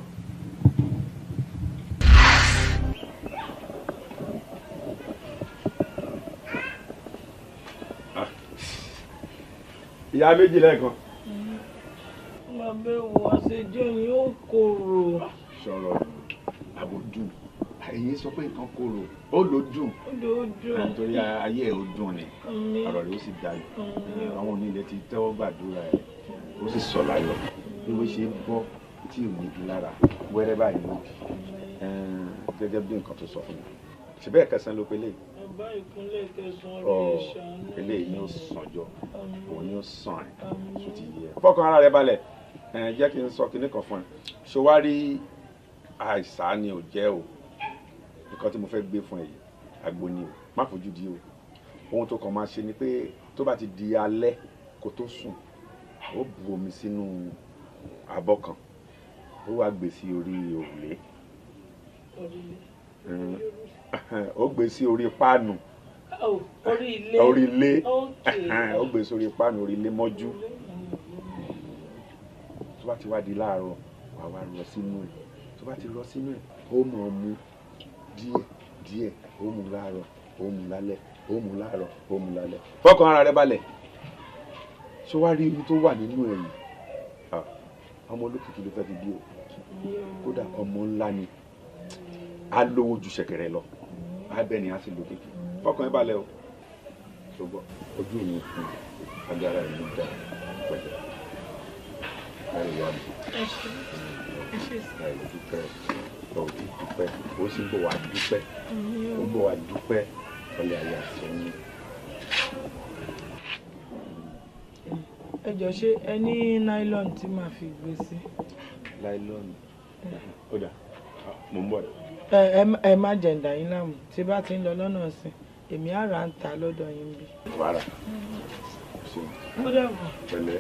Ìyá méjì lẹ́ẹ̀kan. Bàbá wo àṣejọ ni ó korò. Sọ̀rọ̀ àbò dùn. Ẹ̀yin sọ pé nǹkan korò. Ó ló dùn. Ó ló dùn. Nítorí ayé ẹ̀ ó dùn ni. Ọ̀rọ̀ rẹ̀ ó sì dayọ̀. Àwọn onílẹ̀ ti tẹ́wọ́ gbàdúrà ẹ̀. Ó sì sọ̀ láyọ̀. Bí wọ́n ṣe gbọ́ tí ò ní bí lára wẹ́rẹ́ báyìí ló bì. Gẹ́gẹ́ bí nǹkan tó sọ fún mi. Ṣèbẹ́ ẹ̀kẹsàn ló pe léyìí. Bàbá ìkúnlẹ̀ kẹsàn-án rẹ̀ ṣàánú. Eléyìí ni ó sànjọ. Òun ni ó sàn ẹ̀. Ṣó ti yẹ. Fọ́kàn ara rẹ balẹ̀. Jẹ́ kí n sọ kinní kan fún ẹ. Ṣó wá rí àìsàn ni ò jẹ́ o. Nǹkan tí mo fẹ́ gbé fún ẹ yìí àgbo ni o. Má fojú di o. Ohun tó kàn máa ṣe ni pé tó bá ti di alẹ́ kó tó sùn ó bu omi sínú abọ́ kan ó wá gbé sí orí òrùlé ó gbé sí orí páànù orí ilé ó gbé sí orí páànù orí ilé mọ́jú tó bá ti wá di láàárọ̀ wàá wá rọ sínú ẹ̀ tó bá ti rọ sínú ẹ̀ ó mọ̀ ọ́ mú díẹ̀ díẹ̀ ó mú láàárọ̀ ó mú lálẹ́ ó mú láàárọ̀ ó mú lálẹ́ fọkàn ara rẹ balẹ̀ ṣé wàá rí ibi tó wà nínú ẹ̀ yìí ọmọ olókìkí ló fẹ́ fi bí o kódà ọmọ ńlá ni á lówó ju ṣẹ̀kẹ̀rẹ̀ lọ abẹ́ni á sì lókìkí fọkàn ẹ balẹ̀ o ṣùgbọ́n ojú mi fún agbára ìlú dá pẹ̀lẹ́ láì yá mi láì dúpẹ́ lọ́wọ́ dúpẹ́ ó sì ń bọ̀ wá dúpẹ́ ó ń bọ̀ wá dúpẹ́ ọlẹ́ ayé àṣẹ ní. ẹ jọ ṣé ẹ ní nylon tí màá fi gbé sí. nylon ó dà mò ń bọ̀. ẹ má jẹ̀ǹdà yín láàmú tí bá ti ń lọ lọ́nà ọ̀sìn èmi á rà ń ta lọ́dọ̀ yín bí. wàrà ó dàbọ̀. pẹ̀lẹ́.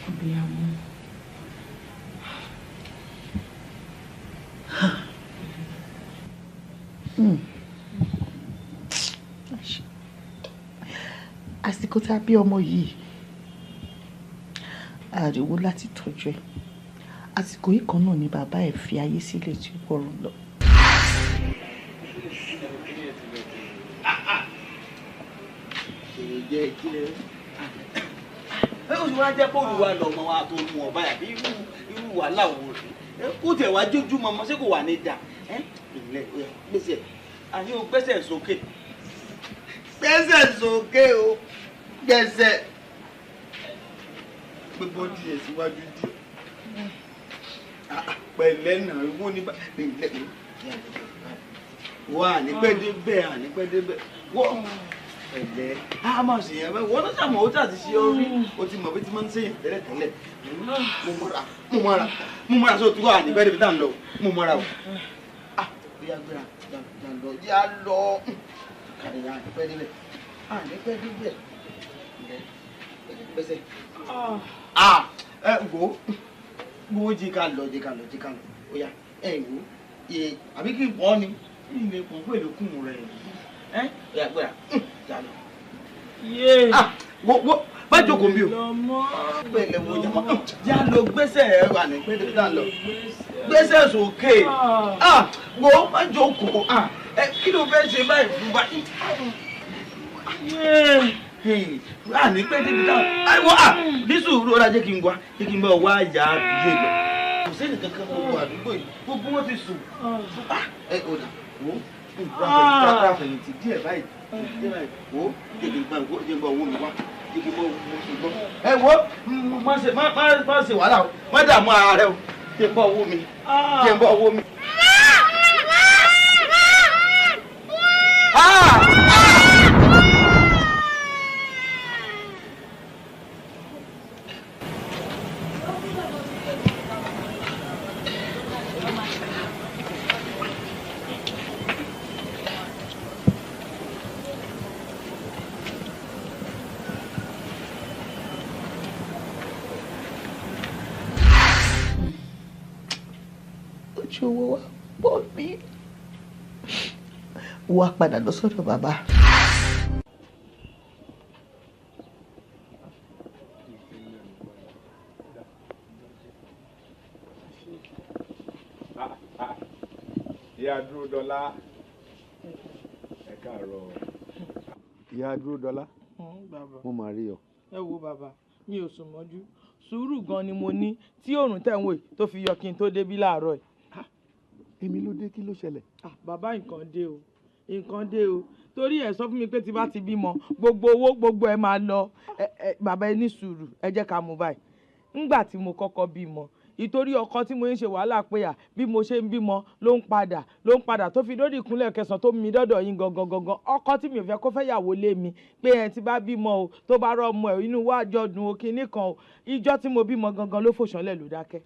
Abiyamọ. Àsìkò tá a bí ọmọ yìí àríwó láti tọ́jú ẹ̀ àsìkò yìí kan náà ni bàbá ẹ̀ fi ayé sílẹ̀ tí ó gbọ́rọ̀ lọ. ó sì wá jẹ́ pé olùwà lọ́mọ wa tó mú ọ báyà bí irú wàhálà wo rẹ̀ kó tẹ̀ wá jójú mọ́mọ́ ṣé kò wà ní dà ìlẹ̀ gbèsè àní o gbẹ́sẹ̀ sókè gbẹ́sẹ̀ sókè o gbẹ́sẹ̀ gbogbo díẹ̀ síwájú díẹ̀ pẹ̀lẹ́ náà wọ́n ní pẹ̀lẹ́ wọ́n ànípẹ́dé bẹ́ẹ̀ ànípẹ́dé bẹ́ẹ̀ wọ́n pẹ̀lẹ́ a máa ṣe yẹn bẹ́ẹ̀ wọ́n náà ṣàmọ̀ ó tàbí ṣe orí o ti mọ̀ bí ti máa ń ṣèyàn tẹ́lẹ̀tẹ́lẹ̀ mo mọ́ra sóò tí wọ́n ànípẹ́dé bí tá à ń lọ mo mọ́ra o bí a gbéra jàǹdọ̀ yá lọ kàdé ànípẹ́dé bẹ́ẹ̀ ànípẹ́dé bẹ́ẹ̀ gbẹ́sẹ̀ wo jí ká lọ ó yá wo àbí kí n pọ́ ni ilé kò gbé lókùn rẹ̀ ó yá gbéra jà lọ. wo bá jókòó mi o pẹ̀lẹ́ wo jàmọ́ já lọ gbẹ́sẹ̀ ẹ̀ wà ní pẹ́ẹ́dẹ́ tá lọ gbẹ́sẹ̀ sókè wo bá jókòó kí ló fẹ́ ṣe báyìí fún báyìí. Ní pẹ́ẹ́dẹ́ tá lọ ní sùúrù ó dá jẹ́ kí n bá wá yá àdúgbò lọ kò sẹ́ni kankan gbogbo àdúgbò yìí gbogbo wọn ti sùn ọ̀dà wo ráfẹ̀yìntì díẹ̀ báyìí wo jẹ́kí n bá owó mi wá jẹ́kí n bá owó mi gbọ́. Wo má ṣe wàhálà o má dààmú ara rẹ o jẹ́ n bá owó mi. Owó wa pọ̀ mí wá padà lọ sọ́dọ̀ bàbá. ìyá dúró dọ́là ẹ káàárọ̀ ìyá dúró dọ́là mo máa rí ọ. ẹ wo bàbá mi ò sùn mọ́jú sùúrù gan ni mo ní tí oòrùn tẹ̀ ń wò tó fi yọ kí n tó débí láàárọ̀ yìí. èmi ló dé kí ló ṣẹlẹ̀. bàbá nǹkan dé o torí ẹ sọ fún mi pé tí bá ti bímọ gbogbo owó gbogbo ẹ máa lọ bàbá ẹ ní sùúrù ẹ jẹ́ ká mú báyìí ńgbà tí mo kọ́kọ́ bímọ ìtorí ọkọ tí mo ń ṣe wàhálà pé bí mo ṣe ń bímọ ló ń padà tó fi dórí ìkúnlẹ̀ kẹsàn-án tó mi dọ́dọ̀ yín gangan ọkọ tí mi ò fẹ́ kó fẹ́ yàwó lé mi pé ẹ ti bá bímọ o tó bá rọ ọmọ ẹ inú wa jọdún o kinní kan o ìjọ tí mo bímọ gangan ló fòṣánlẹ̀ ló dákẹ́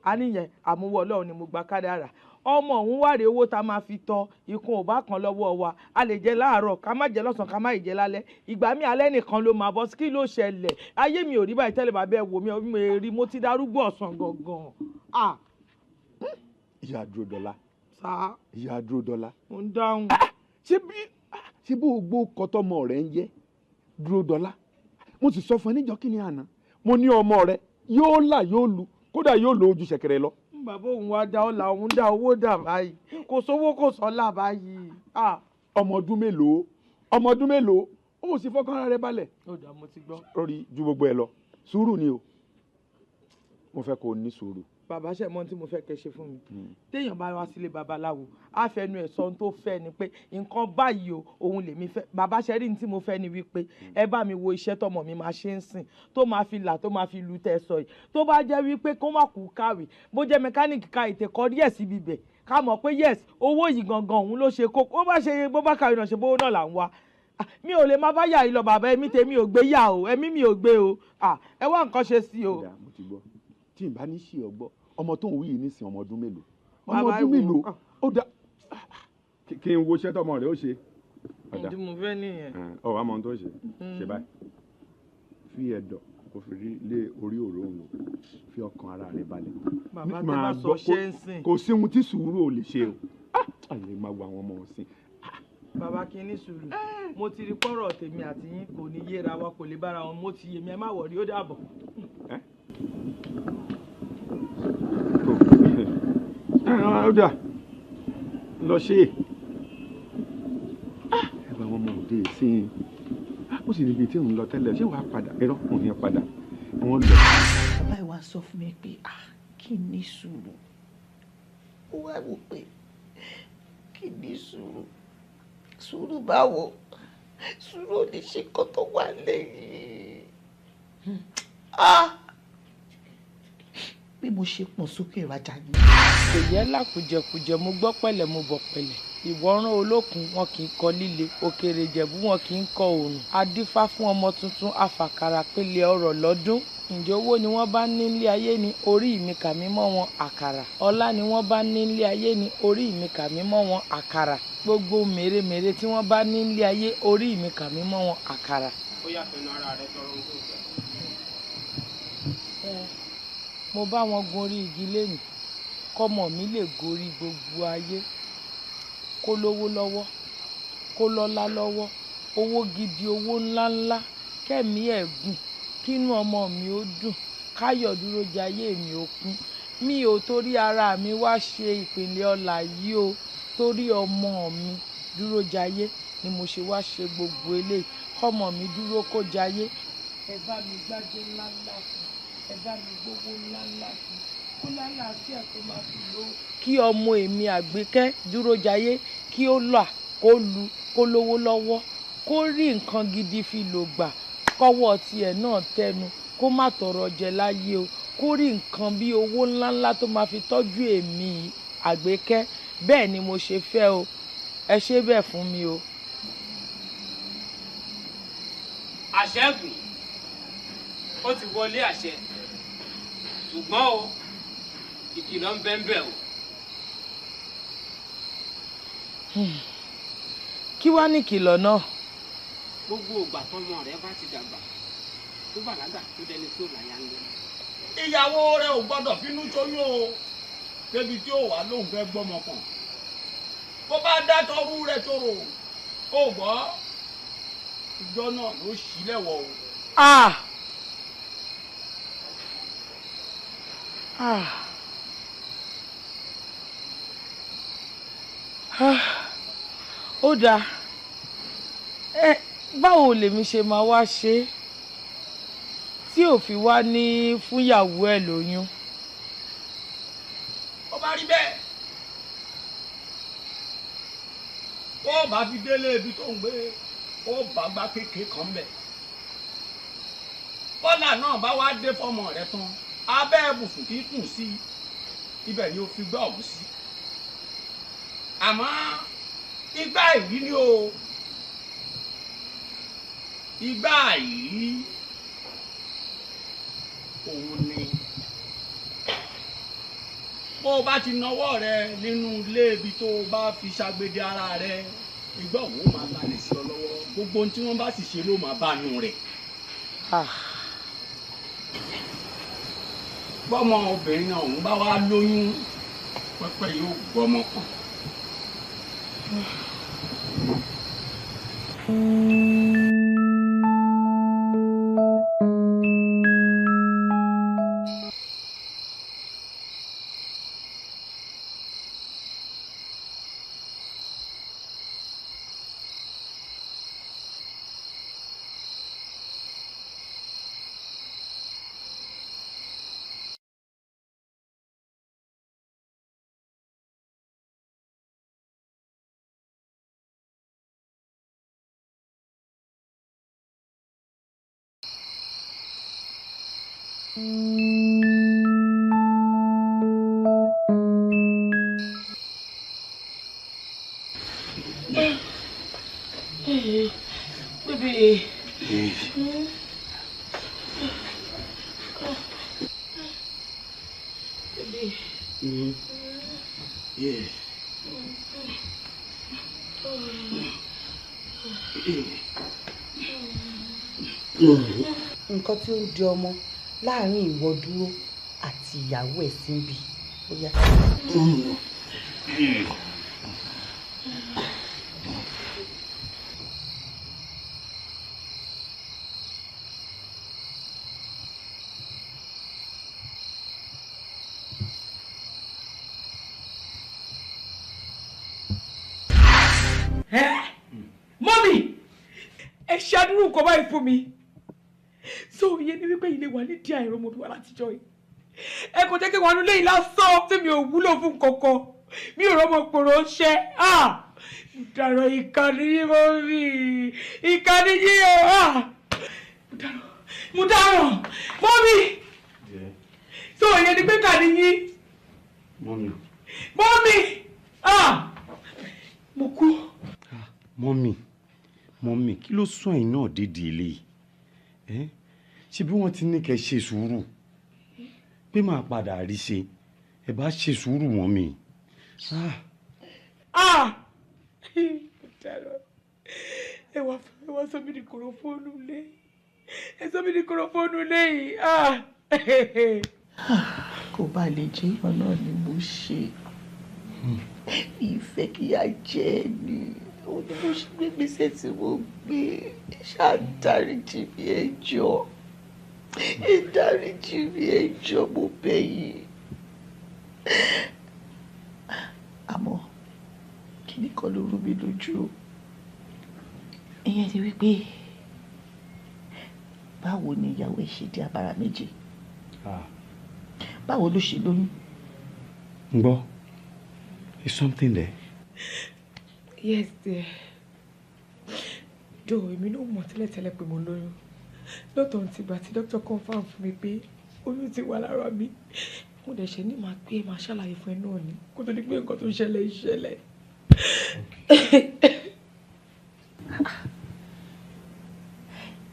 àníyàn àmúwọ́ Ọlọ́run ni mo gba kádàrá ọmọ òun wà rè owó tá a máa fi tọ́ ikùn ò bá kan lọ́wọ́ wa a lè jẹ láàárọ̀ ká má jẹ lọ́sàn-án ká má jẹ lálẹ́ ìgbà mi alẹ́ nìkan ló máa bọ́ sí kí ló ṣẹlẹ̀ ayé mi ò rí báyìí tẹ́lẹ̀ bàbá ẹ wò mí ọmọ èrì mo ti darúgbó ọ̀sán gangan. ìyá dúró dọ́là. sá. ìyá dúró dọ́là. mo ń dáhùn. ṣé bó gbó kọtọmọ rẹ ń jẹ dúró dọ́là mo sì sọ fún ẹ níjọ́ kí ni àná mo ní ọmọ rẹ yóò là yóò lu kódà yóò lo ojú ṣẹ̀kẹ̀rẹ̀ lọ. bàbá òun wá dá ọ̀la òun dá owó dà báyìí kò sówó kò sọ́lá báyìí. ọmọ ọdún mélòó ó sì fọkàn ara rẹ balẹ̀. ó dà mo ti gbọ́. lórí ju gbogbo ẹ lọ sùúrù ni o mo fẹ́ kó o ní sùúrù. bàbá ṣe mọ tí mo fẹ́ kẹ́ ṣe fún mi téèyàn bá wá sílé babaláwo á fẹnu ẹ̀ sọ ohun tó fẹ́ ni pé nǹkan báyìí o òun lèmi fẹ́ bàbá ṣe rí ní tí mo fẹ́ ni wípé ẹ bá mi wo iṣẹ́ tọmọ mi máa ṣe ń sìn tó máa fi là tó máa fi lu tẹ sọ yìí tó bá jẹ́ wípé kó má kú kàwé bó jẹ́ mẹkáníìkì ka ètè kọ́ díẹ̀ síbi bẹ̀ ká mọ̀ pé yes owó yìí gangan òun ló ṣe kókó bó bá kàwé náà ṣe bówó náà là ń wá mi ò lè má bá yà yìí lọ bàbá ẹ̀mí tèmi ò gbé yà o ẹ̀mí mi ò gbé o ẹ wá nǹkan ṣe sí o. mo ti gbọ́ tí n bá ní ṣe ọgbọ́ ọmọ tó ń wí yìí nísìn ọmọ ọdún mélòó ó dá kí n wo iṣẹ́ tọmọ rẹ̀ ó ṣe. ǹdí mo fẹ́ nìyẹn. ọ̀rọ̀ àmọ́ tó ṣe báyìí fi ẹ̀dọ̀ kò fi lé orí òróǹro fi ọkàn ara rẹ̀ balẹ̀. bàbá tẹ bá sọ ṣe ń sìn. kò sí ohun tí sùúrù ò lè ṣe o àlè máa wo àwọn ọmọ ọ̀sìn. bàbá kí ní sùúrù mo ti rí pọ́rọ̀ tèmi àti yín kò ní yéra wa kò lè bára wọn mo ti yé mi ẹ má wọ̀rí ó dàbọ̀. ó dà lọ ṣe ẹ bá wọn mọ òde sí i ó sì níbi tí òun lọ tẹ́lẹ̀ ṣé wàá padà ẹ̀rọ òun yẹn padà wọ́n lọ. bàbá ìwà sọ fún mi pé kí n ní sùúrù ó wá wò pé kí n ní sùúrù báwo sùúrù ò lè ṣe nǹkan tó wà lẹ́yìn bí mo ṣe pọ̀n sókè ìrajà ni. kò yẹ lákùjẹkùjẹ mo gbọ́ pẹ̀lẹ́ mo bọ̀ pẹ̀lẹ́ ìwọ̀ràn olókun wọn kì í kọ líle òkèrè ìjẹ̀bú wọn kì í kọ òòrùn adífá fún ọmọ tuntun afàkàrà pélé ọrọ̀ lọ́dún ǹjẹ́ owó ni wọ́n bá ní nílé ayé ni orí mi kà mí mọ́ wọn àkàrà ọlá ni wọ́n bá ní nílé ayé ni orí mi kà mí mọ́ wọn àkàrà gbogbo mèremère tí wọ́n bá ní nílé ayé orí mi kà mí mọ́ wọn àkàrà. ó yà fẹnu ara rẹ tọrọ ohun tó fẹ́. mo bá wọn gorí igi lẹ́yìn kọ́mọ mi lè gorí gbogbo ayé kó lówó lọ́wọ́ kó lọ́lá lọ́wọ́ owó gidi owó ńláńlá kẹ́mi ẹ̀ gùn kínú ọmọ mi ó dùn káyọ̀ dúró jayé mi ó kún mi ò torí ara mi wá ṣe ìpínlẹ̀ ọlà yìí o torí ọmọ mi dúró jayé ni mo ṣe wá ṣe gbogbo eléyìí kọ́mọ mi dúró kó jayé. ẹ bá mi gbájé ńláńlá fún ẹ bá mi gbogbo ńláńlá fún kó lálàáfíà tó máa fi lówó. kí ọmọ èmi Àgbékẹ́ dúró jayé kí ó là kó lu kó lówó lọ́wọ́ kó rí nǹkan gidi fi lò gbà kọ́wọ́ tiẹ̀ náà tẹnu kó má tọrọ jẹ láyé o kó rí nǹkan bí owó ńláńlá tó máa fi tọ́jú èmi Àgbékẹ́ bẹ́ẹ̀ ni mo ṣe fẹ́ o ẹ ṣe bẹ́ẹ̀ fún mi o. àṣẹ́gun ó ti wọlé àṣẹ ṣùgbọ́n o ìkìlọ̀ ń bẹ́ẹ̀ o. kí wá ní ìkìlọ̀ náà. gbogbo ìgbà tọmọ rẹ bá ti dàgbà tó bàlágà tó dẹni tí ò láyà ń lé. ìyàwó rẹ ò gbọ́dọ̀ bínú tóyún o débi tí ó wà lóun fẹ́ gbọ́mọ kan bó bá dá tọrú rẹ tóró o gbọ́ ìjọ náà ló sílẹ̀ wọ̀ o. ó dáa báwo lèmi ṣe máa wá ṣe tí ò fi wá ní fúnyàwó ẹ̀ lóyún. ó bá rí bẹ́ẹ̀ ó bá fi délé ibi tó ń gbé ó bá gbá kékeré kan bẹ̀ bọ́là náà bá wá dé fọmọ rẹ tán abẹ́ ibùsùn tí kù sí ibẹ̀ ni ó fi gbá ọ̀hún sí àmọ́ igbá ìrí ni o igbá ìrí òun ni bó o bá ti nawọ́ rẹ nínú ilé ibi tó o bá fi ṣàgbéde ara rẹ igbá òun ó máa balẹ̀ sí ọ lọ́wọ́ gbogbo ohun tí wọ́n bá sì ṣe ló máa bá nu rẹ̀. bọ́mọ obìnrin náà òun bá wá lóyún pẹ́pẹ́ yóò gbọ́mọ kan. Baby. Baby. Yeah. Nǹkan tí ó ń di ọmọ láàrin ìwọ dúró àti ìyàwó ẹ̀ síbi ó yá. Mọ́mì, ẹ ṣàdúró nǹkan báyìí fún mi. So ìyẹn ni wípé ilé wa ní díẹ̀ àìrọ́ ọmọ bí wà látijọ́ yìí. Ẹ kò jẹ́ kí wọn lé lásán tí mi ò wúlò fún kankan. Mi ò rọ́mọ pòrò ṣẹ́. Mo dárò ìkànnì yìí mọ́mì. Ìkànnì yìí o. Mo dárò. Mọ́mì. So ìyẹn ni pé kàní yìí. Mọ́mì. Mọ́mì. Mo kú. Mọ́mì kí ló sún ẹ̀yin náà dédé eléyìí? Ṣé bí wọ́n ti ní kẹ́ ṣe sùúrù pé máa padà rí ṣe ẹ bá ṣe sùúrù mọ́mì. Ẹ wá sọ mí di kòròfóònù lé. Ẹ sọ mí di kòròfóònù lé yìí. Kò bá lè jẹ́ ìyàn náà ni mo ṣe. Ìfẹ́ kí a jẹ́ ni ó ní mo ṣe gbé gbèsè tí mo gbé. Ṣàdáríjì mi ẹ jọ̀ọ́. Ìdáríjì mi ẹ jọ̀ọ́ mo bẹ̀ yín. Àmọ́ kíní kan ló rú mi lójú. Ìyẹn ti wípé báwo ni ìyàwó ẹ ṣe di abara méjì? Báwo ló ṣe lóyún? Ngbọ́, is something there? Yes dear. Jọ̀ọ́ èmi náà mọ̀ tẹ́lẹ̀tẹ́lẹ̀ pé mo lóyún. Lọ́tọ̀ ti gbà tí dókítà confirm fún mi pé oyún ti wà lára mi. Mo dẹ̀ ṣe ní máa pé máa ṣàlàyé fún ẹ náà ni kó tó di pé nǹkan tó ṣẹlẹ̀ ìṣẹ̀lẹ̀.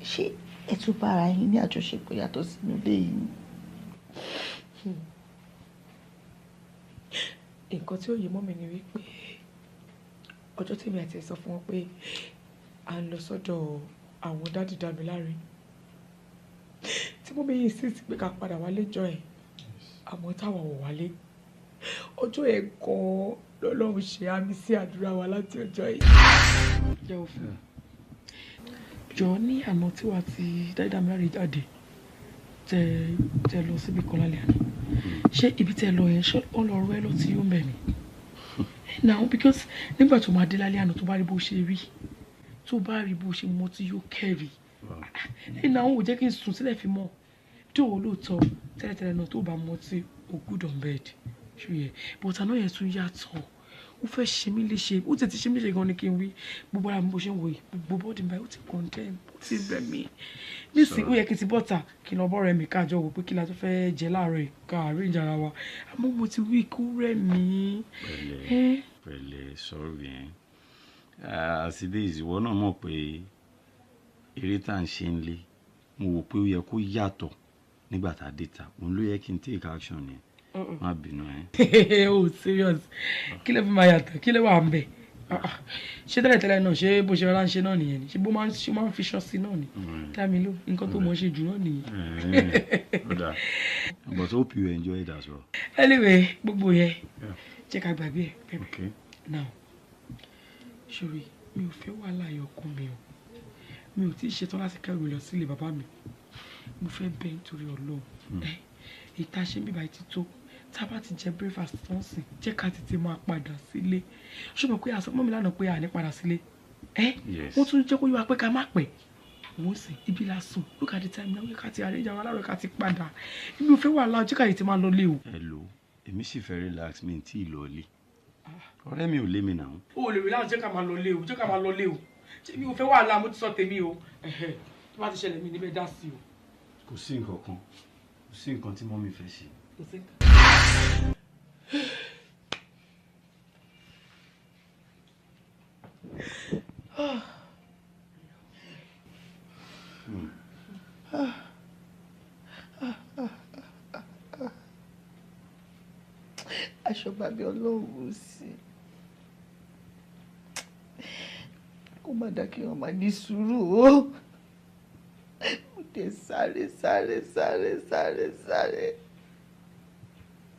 Ṣé ẹ tún bá ara yín ní àjọṣepọ̀ yàtọ̀ sínú ilé yìí? Nǹkan tí ó yé mọ́ mi ni wípé ọjọ́ tí mi àti ẹ̀ sọ fún wọn pé à ń lọ sọ́dọ̀ àwọn dádì Dámiláre tí mo bí insist pé ká padà wálé jọ ẹ̀ àmọ́ táwọn ò wálé ọjọ́ ẹ̀ gan-an lọ́lọ́run ṣe àmì sí àdúrà wa láti ọjọ́ yìí. Jẹ́wọ́ fún mi. Jọ ní àná tí wàá ti dádì Dámiláre jáde tẹ lọ síbi kan lálẹ́ àná ṣé ibi tẹ lọ yẹn ṣé ó lọ rọ ẹ lọ tí yóò mẹ mi now because nígbà tó máa dé lálẹ́ àná tó bá rí bó ṣe rí tó bá rí bó ṣe mọ tí yóò kẹ́rì náà ó jẹ́ kí n sùn sílẹ̀ fi mọ́ tó o lóòótọ́ tẹ́lẹ̀tẹ́lẹ̀ náà tó bá mọ tí o good on bed ṣùgbọ́n but àná yẹn tún yàtọ̀ ó fẹ́ ṣe mí léṣe ó ti ṣe mí léṣe gan ni kí n wí gbogbo ara mi bó ṣe ń wò yìí gbogbo bọ́ọ̀dì mi báyìí ó ti condemn ó ti rẹ̀ mí nísìnyí ó yẹ kí n ti bọ́ta kí n lọ bọ́ọ̀rẹ́ mi káàjọ wò pé kí la tó fẹ́ jẹ láàárọ̀ yìí ká arrange ara wa àmọ́ mo ti wí kó rẹ̀ mí. pẹ̀lẹ́ sọ̀rọ̀ yẹn àṣìdé ìwọ náà mọ̀ pé eré tá à ń ṣe ń lé mo wò pé ó yẹ kó yàtọ̀ nígbà tá a dé ta òun ló yẹ kí n take action yẹn má bínú ẹ. oh serious kí ló fi máa yàtọ̀ kí ló wà ń bẹ̀ ṣé tẹ́lẹ̀tẹ́lẹ̀ náà ṣé bó ṣe rárá ń ṣe náà nìyẹn ni ṣé bó máa ń fi ṣọ́ọ̀ṣì náà ni dámi ló nǹkan tó mọ̀ ṣe jù náà nìyẹn. but hope you enjoy it as well. anyway gbogbo yẹn jẹ́ ká gbàgbé ẹ̀ pẹ́pẹ́ now ṣòrí mi ò fẹ́ wàhálà ayọ̀kún mi o mi ò tí ì ṣetán láti kẹ́rù lọ sílé bàbá mi mo fẹ́ bẹ̀ nítorí Ọlọ́run ìta ṣe ń bíbá ti tó tá a bá ti jẹ breakfast tán sí jẹ́ ká tètè máa padà sílé ṣùgbọ́n pé àsọ mọ́ mi lánàá pé àní padà sílé wọ́n tún jẹ́ kó yíwa pé ká má pẹ́ wọ́n sì ibi la sùn look at the time náà ká ti àrẹ́jà wa láàárọ̀ ká ti padà ibi ò fẹ́ wà láwọn jẹ́ ká tètè máa lọ lé o. hello èmi sì fẹ́ relax mi tí ì lọ lé ọ̀rẹ́ mi ò lé mi náà. o lè relax jẹ́ ká máa lọ lé o jẹ́ ká máa lọ lé o mi ò fẹ́ wà láwọn mo ti sọ tèmi o tó bá ti ṣẹlẹ̀ mi níbẹ̀ dá sí o. kò sí nǹkan kan sí nǹkan tí mọ́mí fẹ́ ṣe. kò sí. aṣọ bàbí ọlọ́run sí kó má dá kí wọn máa ní sùúrù o ó dé sáré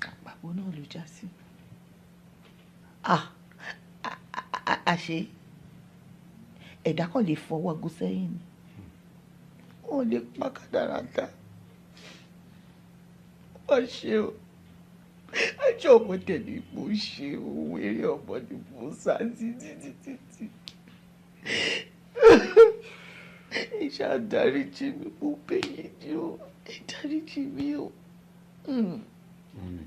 àpapọ̀ náà ló já sí àṣé ẹ̀dá kan lè fọwọ́ ago sẹ́yìn ni wọ́n lè pa kádàrádà wọ́n ṣe o ẹjọ́ ọmọ tẹ̀lé ipò ṣe ohun eré ọmọ ní mo sá títí ìṣá dáríjì mi mo bẹ̀yẹ̀ ni o dáríjì mi o. mọ́mí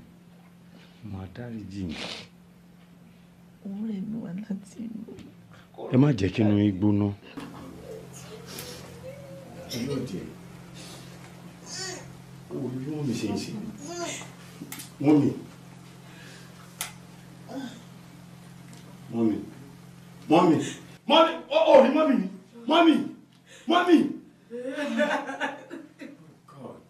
màá dáríjì yín. òun rẹ̀ mi wá láti inú. ẹ má jẹ́ kí inú yín gbóná. owó bí mọ́mí ṣe ń ṣe. mọ́mí oh ní mọ́mí ni mọ́mí. God.